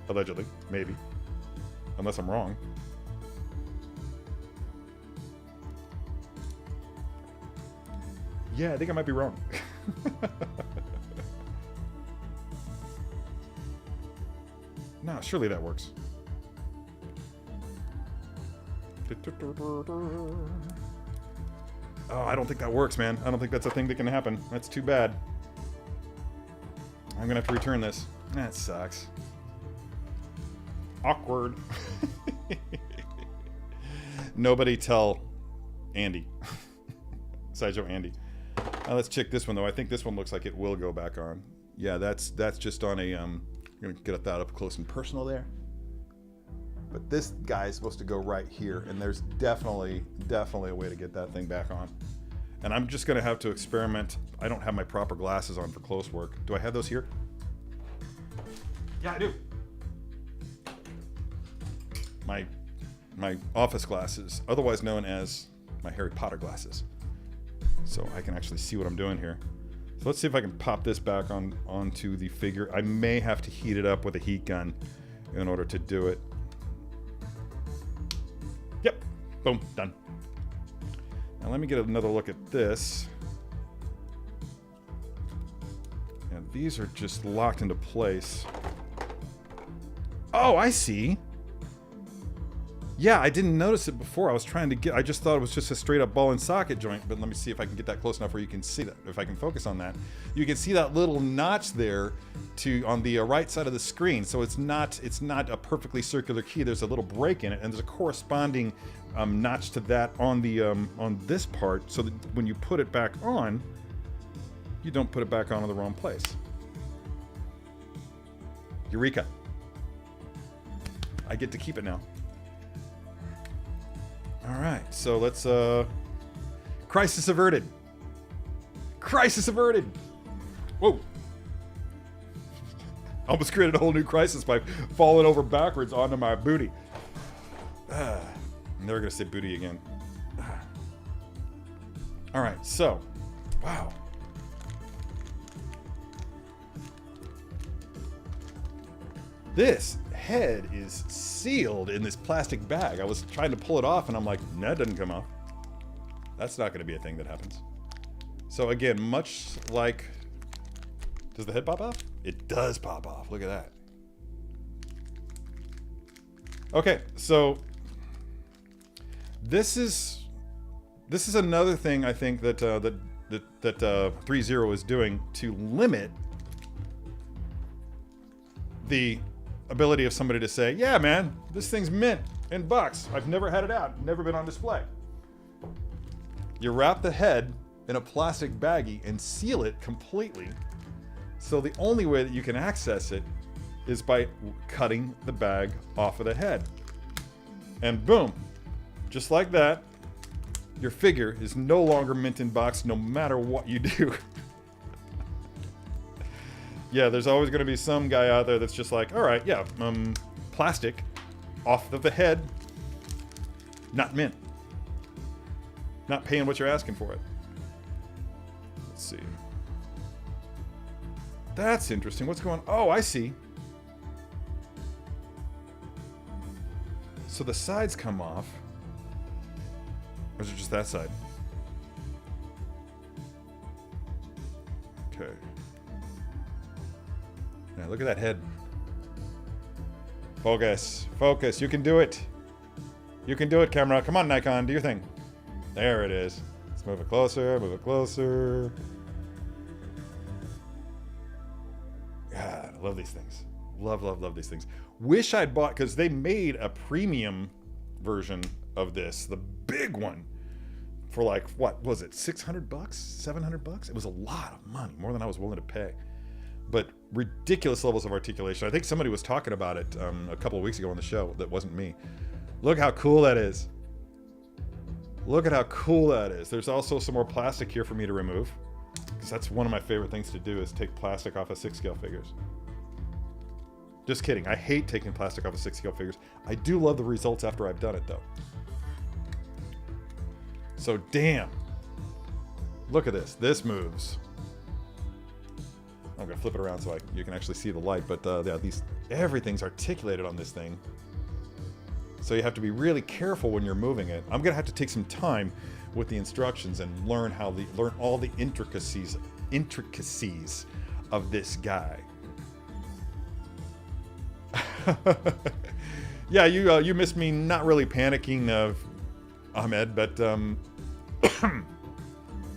Allegedly. Maybe. Unless I'm wrong. Yeah, I think I might be wrong. Nah, surely that works. Oh, I don't think that works, man. I don't think that's a thing that can happen. That's too bad. I'm gonna have to return this. That sucks. Awkward. Nobody tell Andy. Sideshow Andy. Let's check this one, though. I think this one looks like it will go back on. Yeah, that's just on a... I'm gonna get that up close and personal there. But this guy is supposed to go right here, and there's definitely a way to get that thing back on. And I'm just gonna have to experiment. I don't have my proper glasses on for close work. Do I have those here? Yeah, I do. My office glasses, otherwise known as my Harry Potter glasses. So I can actually see what I'm doing here. So let's see if I can pop this back onto the figure. I may have to heat it up with a heat gun in order to do it. Yep. Boom. Done. Now let me get another look at this. And these are just locked into place. Oh, I see. Yeah, I didn't notice it before. I just thought it was just a straight up ball and socket joint, but let me see if I can get that close enough where you can see that. If I can focus on that. You can see that little notch there on the right side of the screen. So it's not a perfectly circular key. There's a little break in it, and there's a corresponding notch to that on this part, so that when you put it back on, you don't put it back on in the wrong place. Eureka. I get to keep it now. All right, so let's crisis averted. Crisis averted. Whoa. Almost created a whole new crisis by falling over backwards onto my booty. I'm never gonna say booty again. All right, so, wow. This head is sealed in this plastic bag. I was trying to pull it off and I'm like, no, it doesn't come off. That's not gonna be a thing that happens. So again, much like, does the head pop off? It does pop off, look at that. Okay, so this is another thing I think that Threezero is doing to limit the ability of somebody to say, yeah, man, this thing's mint in box. I've never had it out, never been on display. You wrap the head in a plastic baggie and seal it completely. So the only way that you can access it is by cutting the bag off of the head. And boom, just like that, your figure is no longer mint in box no matter what you do. Yeah, there's always going to be some guy out there that's just like, all right, yeah, plastic off of the head, not mint. Not paying what you're asking for it. Let's see. That's interesting. What's going on? Oh, I see. So the sides come off. Or is it just that side? Okay. Now look at that head. Focus. Focus. You can do it. You can do it, camera. Come on, Nikon. Do your thing. There it is. Let's move it closer. Move it closer. God, I love these things. Love, love, love these things. Wish I'd bought, because they made a premium version of this, the big one, for like, what was it, 600 bucks, 700 bucks? It was a lot of money, more than I was willing to pay. But ridiculous levels of articulation. I think somebody was talking about it a couple of weeks ago on the show. That wasn't me. Look how cool that is. Look at how cool that is. There's also some more plastic here for me to remove, because that's one of my favorite things to do, is take plastic off of 6-scale figures. Just kidding. I hate taking plastic off of 6-scale figures. I do love the results after I've done it, though. So, damn. Look at this. This moves. I'm going to flip it around so you can actually see the light. But yeah, everything's articulated on this thing. So you have to be really careful when you're moving it. I'm going to have to take some time with the instructions and learn all the intricacies of this guy. Yeah, you missed me not really panicking, Ahmed, but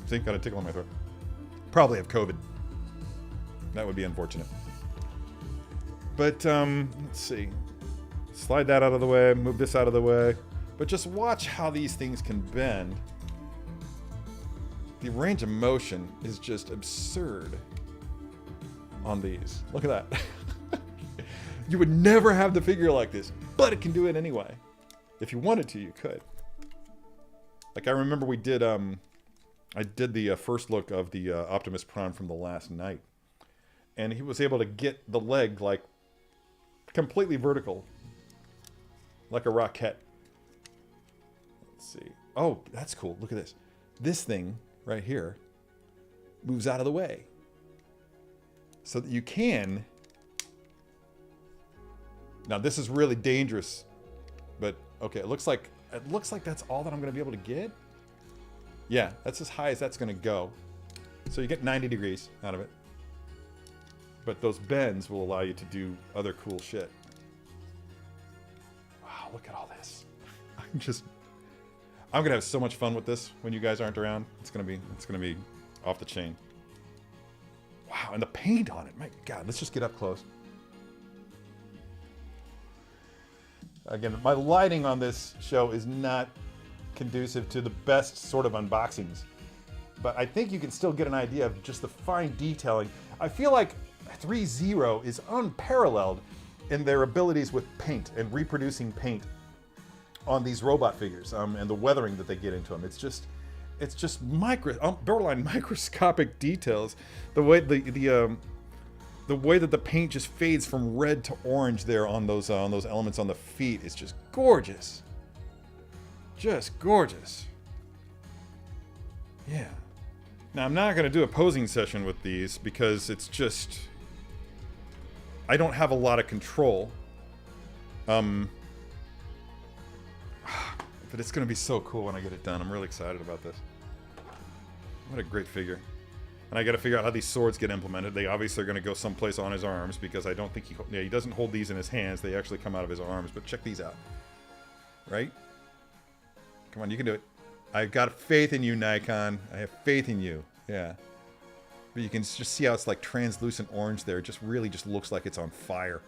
see, got a tickle in my throat. Probably have COVID. That would be unfortunate. But let's see. Slide that out of the way, move this out of the way. But just watch how these things can bend. The range of motion is just absurd on these. Look at that. You would never have the figure like this, but it can do it anyway. If you wanted to, you could. Like I remember we did, I did the first look of the Optimus Prime from the last night. And he was able to get the leg like completely vertical. Like a rocket. Let's see. Oh, that's cool. Look at this. This thing right here moves out of the way. So that you can... Now this is really dangerous. But okay, it looks like that's all that I'm gonna be able to get. Yeah, that's as high as that's gonna go. So you get 90 degrees out of it. But those bends will allow you to do other cool shit. Wow, look at all this. I'm gonna have so much fun with this when you guys aren't around. It's gonna be off the chain. Wow, and the paint on it, my God, let's just get up close. Again, my lighting on this show is not conducive to the best sort of unboxings, but I think you can still get an idea of just the fine detailing. I feel like Threezero is unparalleled in their abilities with paint and reproducing paint on these robot figures, and the weathering that they get into them. It's just borderline microscopic details. The way the way that the paint just fades from red to orange there on those elements on the feet is just gorgeous. Just gorgeous. Yeah. Now I'm not going to do a posing session with these because it's just, I don't have a lot of control. But it's going to be so cool when I get it done. I'm really excited about this. What a great figure. And I got to figure out how these swords get implemented. They obviously are going to go someplace on his arms because I don't think he doesn't hold these in his hands. They actually come out of his arms. But check these out. Right? Come on, you can do it. I've got faith in you, Nikon. I have faith in you. Yeah. But you can just see how it's like translucent orange there. It just really just looks like it's on fire.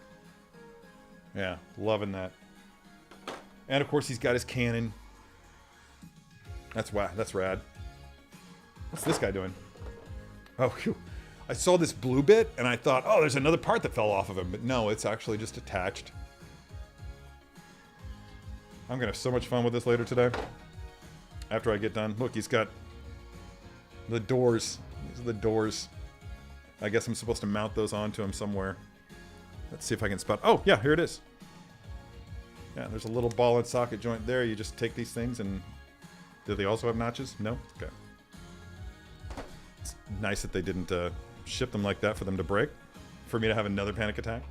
Yeah, loving that. And of course he's got his cannon. That's rad. What's this guy doing? Oh, phew. I saw this blue bit and I thought, oh, there's another part that fell off of him. But no, it's actually just attached. I'm going to have so much fun with this later today. After I get done. Look, he's got the doors. These are the doors. I guess I'm supposed to mount those onto him somewhere. Let's see if I can spot. Oh, yeah, here it is. Yeah, there's a little ball and socket joint there. You just take these things and... Do they also have notches? No? Okay. It's nice that they didn't ship them like that for them to break. For me to have another panic attack.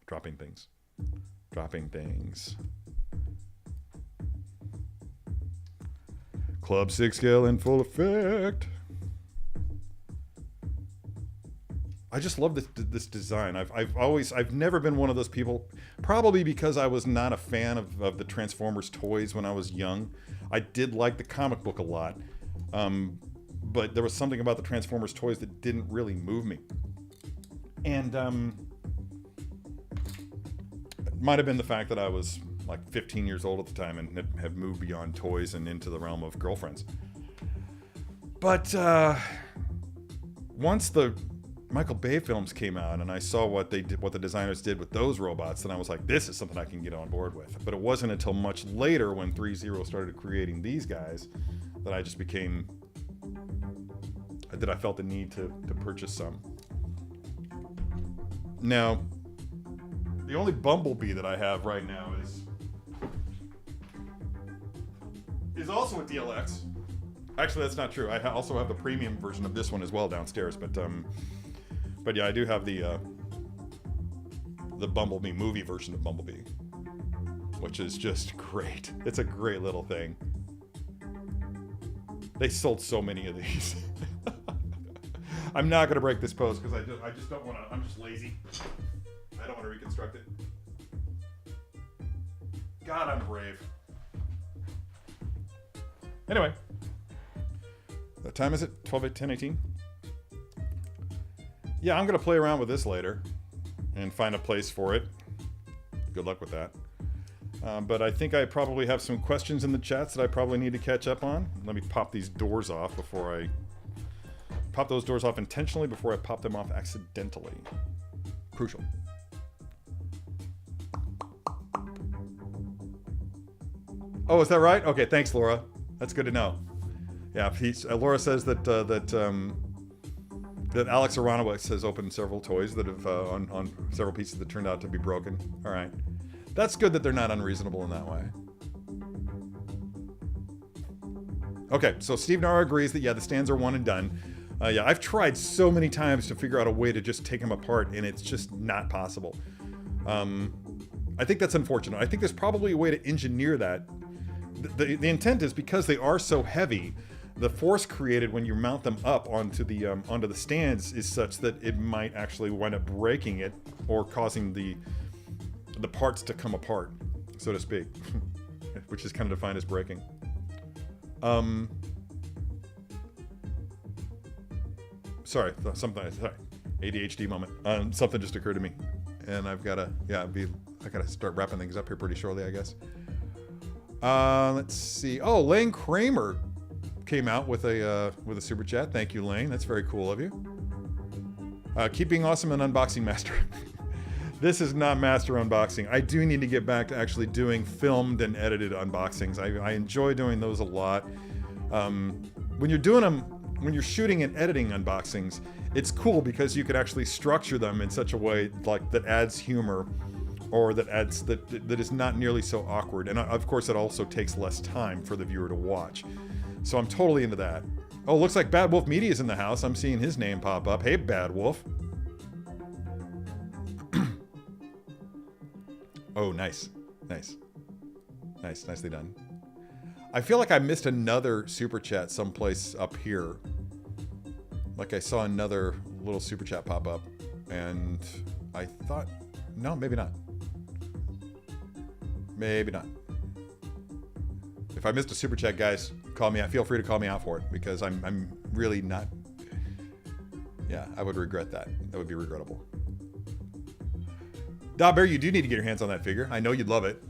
Dropping things. Dropping things. Club 6 scale in full effect. I just love this design. I've never been one of those people, probably because I was not a fan of the Transformers toys when I was young. I did like the comic book a lot, but there was something about the Transformers toys that didn't really move me. And it might have been the fact that I was like 15 years old at the time and have moved beyond toys and into the realm of girlfriends. But once the Michael Bay films came out and I saw what the designers did with those robots, then I was like, this is something I can get on board with. But it wasn't until much later when Threezero started creating these guys that I just became, that I felt the need to purchase some. Now, the only Bumblebee that I have right now is also a DLX. Actually, that's not true. I also have the premium version of this one as well downstairs, but yeah, I do have the Bumblebee movie version of Bumblebee, which is just great. It's a great little thing. They sold so many of these. I'm not gonna break this pose because I just don't want to. I'm just lazy. I don't want to reconstruct it. God, I'm brave. Anyway, what time is it? 12, 10, 18? Yeah, I'm going to play around with this later and find a place for it. Good luck with that. But I think I probably have some questions in the chats that I probably need to catch up on. Let me pop these doors off before I... Pop those doors off intentionally before I pop them off accidentally. Crucial. Oh, is that right? Okay, thanks, Laura. That's good to know. Yeah, Laura says that that Alex Aronowitz has opened several toys that have on several pieces that turned out to be broken. All right, that's good that they're not unreasonable in that way. Okay, so Steve Nara agrees that yeah, the stands are one and done. Yeah, I've tried so many times to figure out a way to just take them apart, and it's just not possible. I think that's unfortunate. I think there's probably a way to engineer that. The intent is because they are so heavy, the force created when you mount them up onto the stands is such that it might actually wind up breaking it or causing the parts to come apart, so to speak, which is kind of defined as breaking. Sorry, ADHD moment. Something just occurred to me, and I've got to I gotta start wrapping things up here pretty shortly, I guess. Let's see. Oh, Lane Kramer came out with a super chat. Thank you, Lane. That's very cool of you. Keep being awesome and unboxing master. This is not master unboxing. I do need to get back to actually doing filmed and edited unboxings. I enjoy doing those a lot. When you're doing them, when you're shooting and editing unboxings, it's cool because you can actually structure them in such a way like that adds humor, or that is not nearly so awkward. And of course, it also takes less time for the viewer to watch. So I'm totally into that. Oh, looks like Bad Wolf Media is in the house. I'm seeing his name pop up. Hey, Bad Wolf. Oh, nice. Nice. Nice. Nicely done. I feel like I missed another super chat someplace up here. Like I saw another little super chat pop up. And I thought, no, maybe not. Maybe not. If I missed a super chat, guys, call me out. Feel free to call me out for it, because I'm really not. Yeah, I would regret that. That would be regrettable. Da Bear, you do need to get your hands on that figure. I know you'd love it.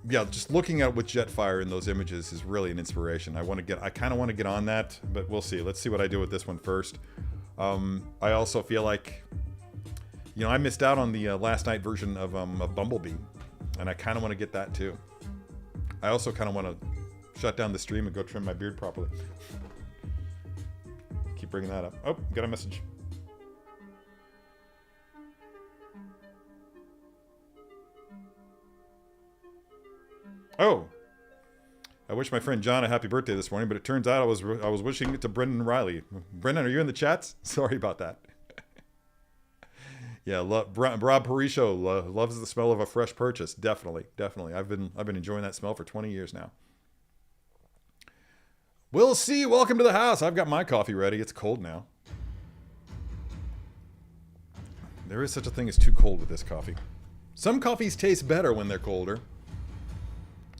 Yeah, just looking at it with Jetfire in those images is really an inspiration. I kind of want to get on that, but we'll see. Let's see what I do with this one first. I also feel like, you know, I missed out on the last night version of Bumblebee, and I kind of want to get that too. I also kind of want to shut down the stream and go trim my beard properly. Keep bringing that up. Oh, got a message. Oh, I wish my friend John a happy birthday this morning, but it turns out I was wishing it to Brendan Riley. Brendan, are you in the chats? Sorry about that. Yeah, Rob Parisho loves the smell of a fresh purchase. Definitely, definitely. I've been enjoying that smell for 20 years now. We'll see. Welcome to the house. I've got my coffee ready. It's cold now. There is such a thing as too cold with this coffee. Some coffees taste better when they're colder.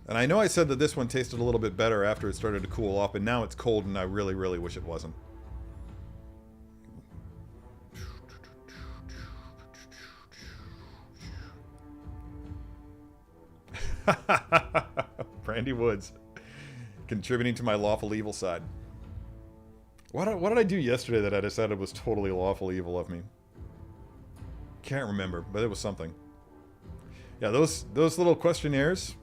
And I know I said that this one tasted a little bit better after it started to cool off, and now it's cold, and I really, really wish it wasn't. Brandy Woods, contributing to my lawful evil side. What did I do yesterday that I decided was totally lawful evil of me? Can't remember, but it was something. Yeah, those little questionnaires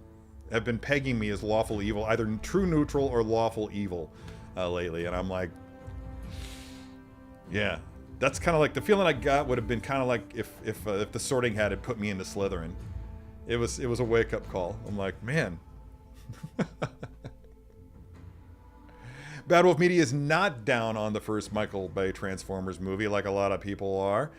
have been pegging me as lawful evil, either true neutral or lawful evil lately, and I'm like, yeah, that's kind of like the feeling I got would have been kind of like if the Sorting Hat had put me into Slytherin. It was a wake-up call. I'm like, man. Bad Wolf Media is not down on the first Michael Bay Transformers movie like a lot of people are.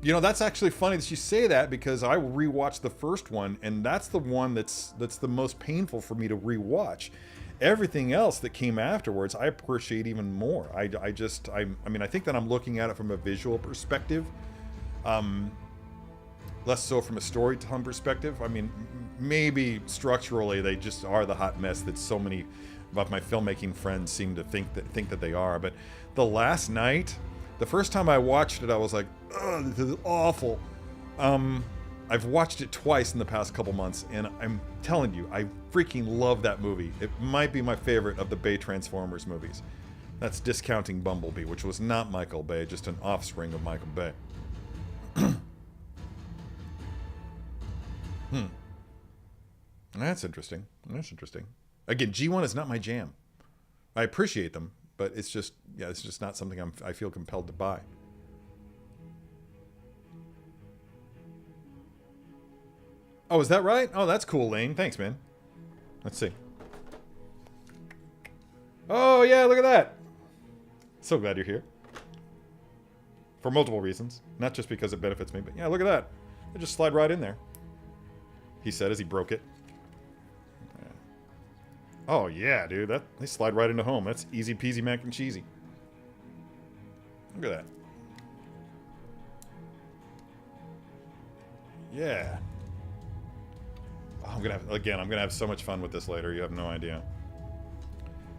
You know, that's actually funny that you say that, because I rewatched the first one, and that's the one that's the most painful for me to rewatch. Everything else that came afterwards, I appreciate even more. I mean, I think that I'm looking at it from a visual perspective. Less so from a storytelling perspective. I mean, maybe structurally they just are the hot mess that so many of my filmmaking friends seem to think that they are. But the last night, the first time I watched it, I was like, ugh, this is awful. I've watched it twice in the past couple months, and I'm telling you, I freaking love that movie. It might be my favorite of the Bay Transformers movies. That's discounting Bumblebee, which was not Michael Bay, just an offspring of Michael Bay. That's interesting. That's interesting. Again, G1 is not my jam. I appreciate them, but it's just not something I feel compelled to buy. Oh, is that right? Oh, that's cool, Lane. Thanks, man. Let's see. Oh, yeah, look at that. So glad you're here. For multiple reasons. Not just because it benefits me, but yeah, look at that. I just slide right in there. He said as he broke it. Oh yeah, dude, they slide right into home. That's easy peasy mac and cheesy. Look at that. Yeah. Oh, I'm gonna have so much fun with this later. You have no idea.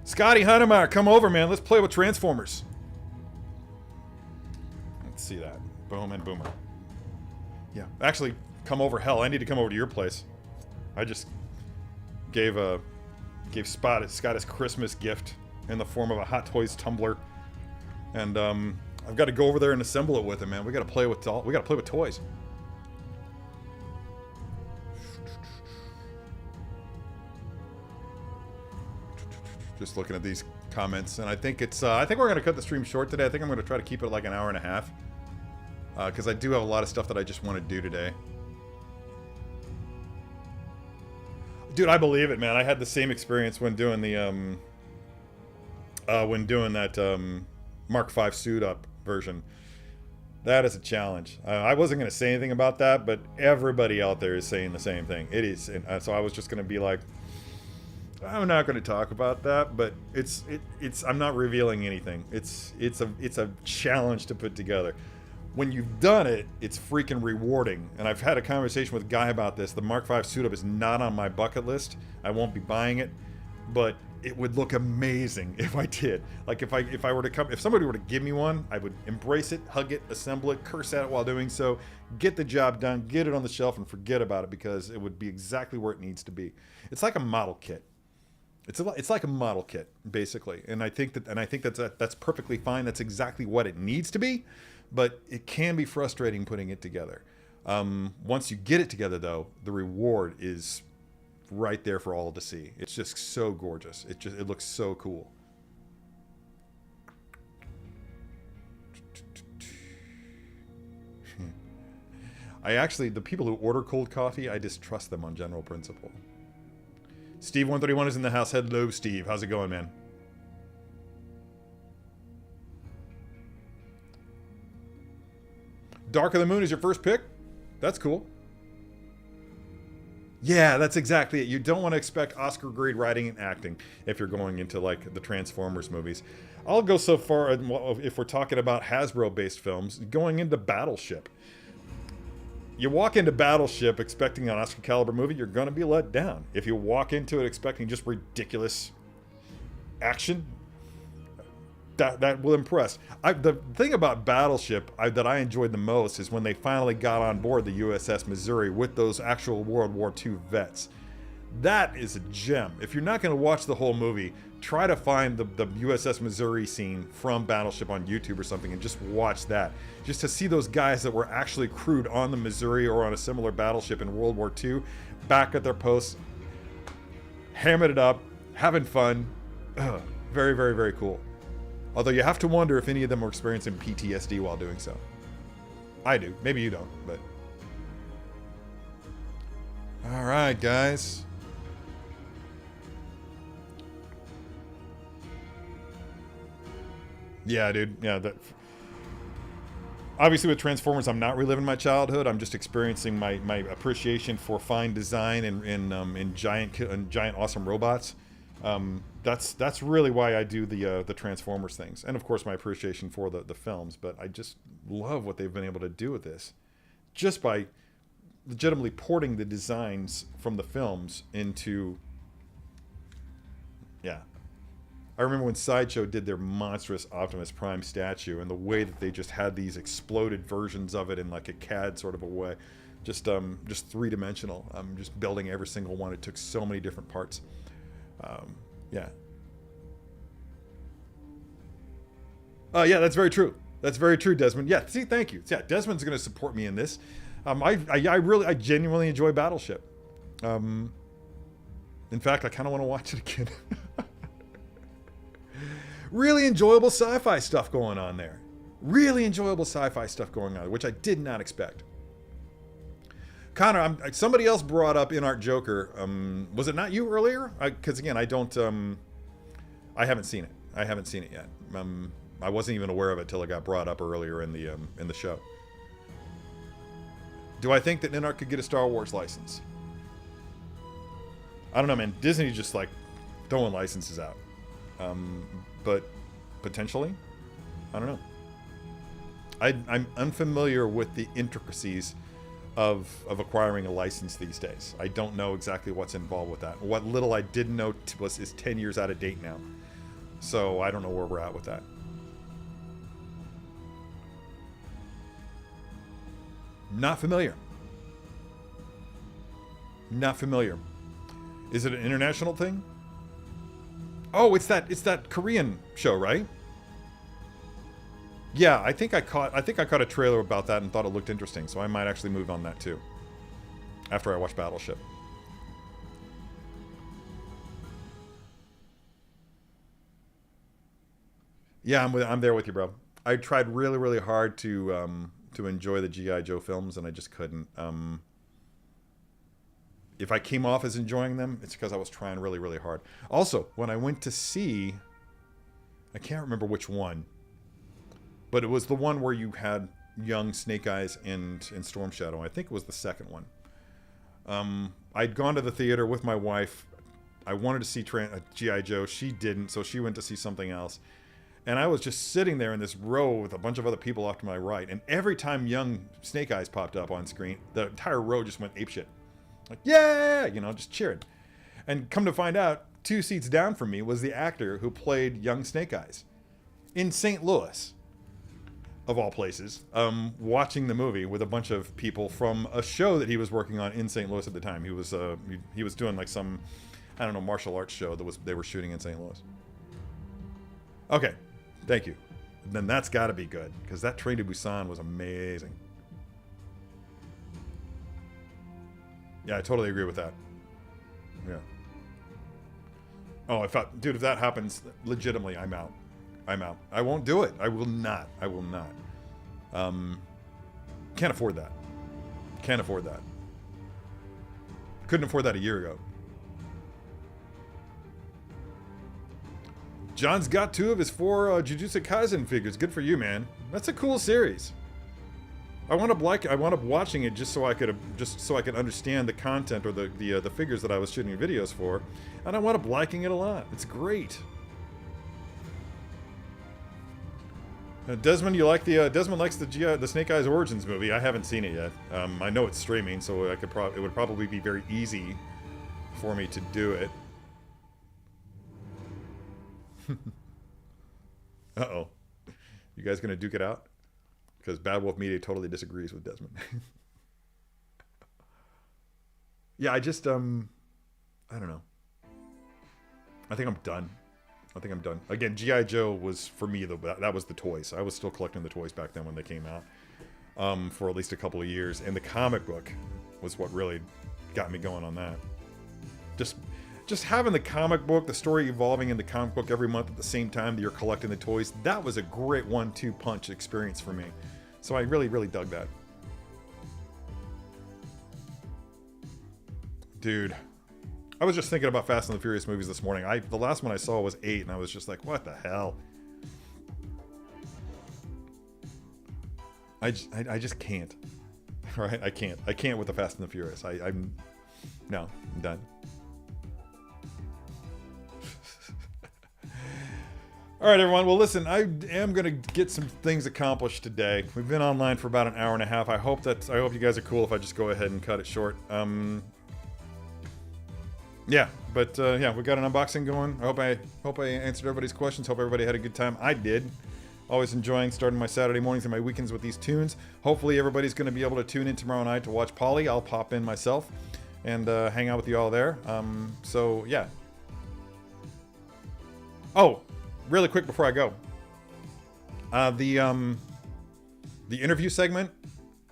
Scotty Hunemeyer, come over, man. Let's play with Transformers. Let's see that. Boom and Boomer. Yeah, actually, come over. Hell, I need to come over to your place. I just gave Scott his Christmas gift in the form of a Hot Toys tumbler, and I've got to go over there and assemble it with him, man. We got to play with toys. Just looking at these comments, and I think I think we're gonna cut the stream short today. I think I'm gonna try to keep it like an hour and a half, because I do have a lot of stuff that I just want to do today. Dude, I believe it, man. I had the same experience when doing the that Mark V suit up version. That is a challenge. I wasn't gonna say anything about that, but everybody out there is saying the same thing. It is, and so I was just gonna be like, I'm not going to talk about that, but it's I'm not revealing anything. It's a challenge to put together. When you've done it, it's freaking rewarding. And I've had a conversation with a guy about this. The Mark V suit up is not on my bucket list. I won't be buying it, but it would look amazing if I did. Like if somebody were to give me one, I would embrace it, hug it, assemble it, curse at it while doing so, get the job done, get it on the shelf, and forget about it, because it would be exactly where it needs to be. It's like a model kit. It's like a model kit, basically, and I think that's perfectly fine. That's exactly what it needs to be, but it can be frustrating putting it together. Once you get it together, though, the reward is right there for all to see. It's just so gorgeous. It looks so cool. The people who order cold coffee, I distrust them on general principle. Steve131 is in the house. Hello, Steve. How's it going, man? Dark of the Moon is your first pick? That's cool. Yeah, that's exactly it. You don't want to expect Oscar grade writing and acting if you're going into like the Transformers movies. I'll go so far, if we're talking about Hasbro-based films, going into Battleship. You walk into Battleship expecting an Oscar caliber movie, you're going to be let down. If you walk into it expecting just ridiculous action, that will impress. The thing about Battleship that I enjoyed the most is when they finally got on board the USS Missouri with those actual World War II vets. That is a gem. If you're not going to watch the whole movie, try to find the USS Missouri scene from Battleship on YouTube or something and just watch that. Just to see those guys that were actually crewed on the Missouri or on a similar battleship in World War II, back at their posts, hamming it up, having fun. Very, very, very cool. Although you have to wonder if any of them were experiencing PTSD while doing so. I do. Maybe you don't, but... Alright, guys. Yeah, dude. Yeah, obviously with Transformers, I'm not reliving my childhood. I'm just experiencing my appreciation for fine design and giant awesome robots. That's really why I do the Transformers things, and of course my appreciation for the films. But I just love what they've been able to do with this, just by legitimately porting the designs from the films into. Yeah. I remember when Sideshow did their monstrous Optimus Prime statue, and the way that they just had these exploded versions of it in like a CAD sort of a way, just three-dimensional. Just building every single one. It took so many different parts. Yeah. Yeah, that's very true. That's very true, Desmond. Yeah, see, thank you. Yeah, Desmond's going to support me in this. I genuinely enjoy Battleship. In fact, I kind of want to watch it again. Really enjoyable sci-fi stuff going on there. Really enjoyable sci-fi stuff going on, which I did not expect. Connor, somebody else brought up In Art Joker. Was it not you earlier? Because again, I haven't seen it. I haven't seen it yet. I wasn't even aware of it till it got brought up earlier in the show. Do I think that In Art could get a Star Wars license? I don't know, man. Disney's just like throwing licenses out. But potentially, I don't know. I'm unfamiliar with the intricacies of acquiring a license these days. I don't know exactly what's involved with that. What little I did know is 10 years out of date now. So I don't know where we're at with that. Not familiar. Not familiar. Is it an international thing? Oh, it's that Korean show, right? Yeah, I think I caught a trailer about that and thought it looked interesting, so I might actually move on that too. After I watch Battleship. Yeah, I'm there with you, bro. I tried really, really hard to enjoy the G.I. Joe films, and I just couldn't. If I came off as enjoying them, it's because I was trying really, really hard. Also, when I went to see, I can't remember which one, but it was the one where you had young Snake Eyes and Storm Shadow. I think it was the second one. I'd gone to the theater with my wife. I wanted to see G.I. Joe. She didn't, so she went to see something else. And I was just sitting there in this row with a bunch of other people off to my right. And every time young Snake Eyes popped up on screen, the entire row just went apeshit. Like, yeah, you know, just cheering. And come to find out, 2 seats down from me was the actor who played young Snake Eyes in St. Louis, of all places, watching the movie with a bunch of people from a show that he was working on in St. Louis at the time. He was doing like some, I don't know, martial arts show they were shooting in St. Louis. Okay, thank you. Then that's got to be good, because that Train to Busan was amazing. Yeah, I totally agree with that. Yeah. Oh, dude, if that happens, legitimately, I'm out. I'm out. I won't do it. I will not. I will not. Can't afford that. Can't afford that. Couldn't afford that a year ago. John's got 2 of his 4 Jujutsu Kaisen figures. Good for you, man. That's a cool series. I wound up watching it just so I could understand the content or the figures that I was shooting videos for, and I wound up liking it a lot. It's great. Desmond, you like Desmond likes the Snake Eyes Origins movie. I haven't seen it yet. I know it's streaming, so it would probably be very easy for me to do it. Uh-oh. You guys gonna duke it out? Because Bad Wolf Media totally disagrees with Desmond. Yeah, I just, I don't know. I think I'm done. Again, G.I. Joe was, for me, that was the toys. I was still collecting the toys back then when they came out, for at least a couple of years. And the comic book was what really got me going on that. Just having the comic book, the story evolving in the comic book every month at the same time that you're collecting the toys, that was a great 1-2 punch experience for me. So I really, really dug that. Dude, I was just thinking about Fast and the Furious movies this morning. The last one I saw was 8, and I was just like, what the hell? I just can't. Right? I can't with the Fast and the Furious. I'm done. All right, everyone. Well, listen, I am going to get some things accomplished today. We've been online for about an hour and a half. I hope you guys are cool if I just go ahead and cut it short. Yeah, but yeah, we got an unboxing going. I hope I answered everybody's questions. Hope everybody had a good time. I did. Always enjoying starting my Saturday mornings and my weekends with these tunes. Hopefully everybody's going to be able to tune in tomorrow night to watch Polly. I'll pop in myself and hang out with you all there. So yeah. Oh, really quick before I go. The interview segment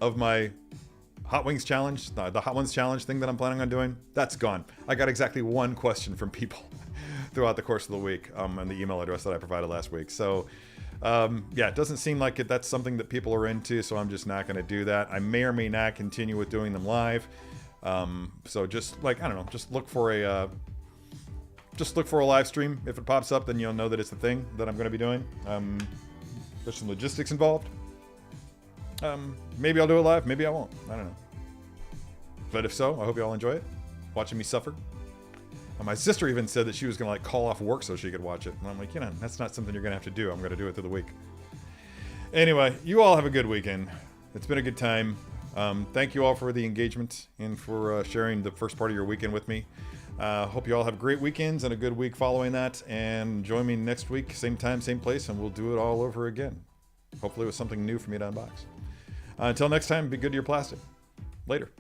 of my Hot Wings Challenge, the Hot Ones Challenge thing that I'm planning on doing, that's gone. I got exactly 1 question from people throughout the course of the week on the email address that I provided last week. So, yeah, it doesn't seem like that's something that people are into, so I'm just not going to do that. I may or may not continue with doing them live. So just like, I don't know, just look for a live stream. If it pops up, then you'll know that it's the thing that I'm going to be doing. There's some logistics involved. Maybe I'll do it live. Maybe I won't. I don't know. But if so, I hope you all enjoy it. Watching me suffer. My sister even said that she was going to like call off work so she could watch it. And I'm like, that's not something you're going to have to do. I'm going to do it through the week. Anyway, you all have a good weekend. It's been a good time. Thank you all for the engagement and for sharing the first part of your weekend with me. Hope you all have great weekends and a good week following that. And join me next week, same time, same place, and we'll do it all over again. Hopefully with something new for me to unbox. Until next time, be good to your plastic. Later.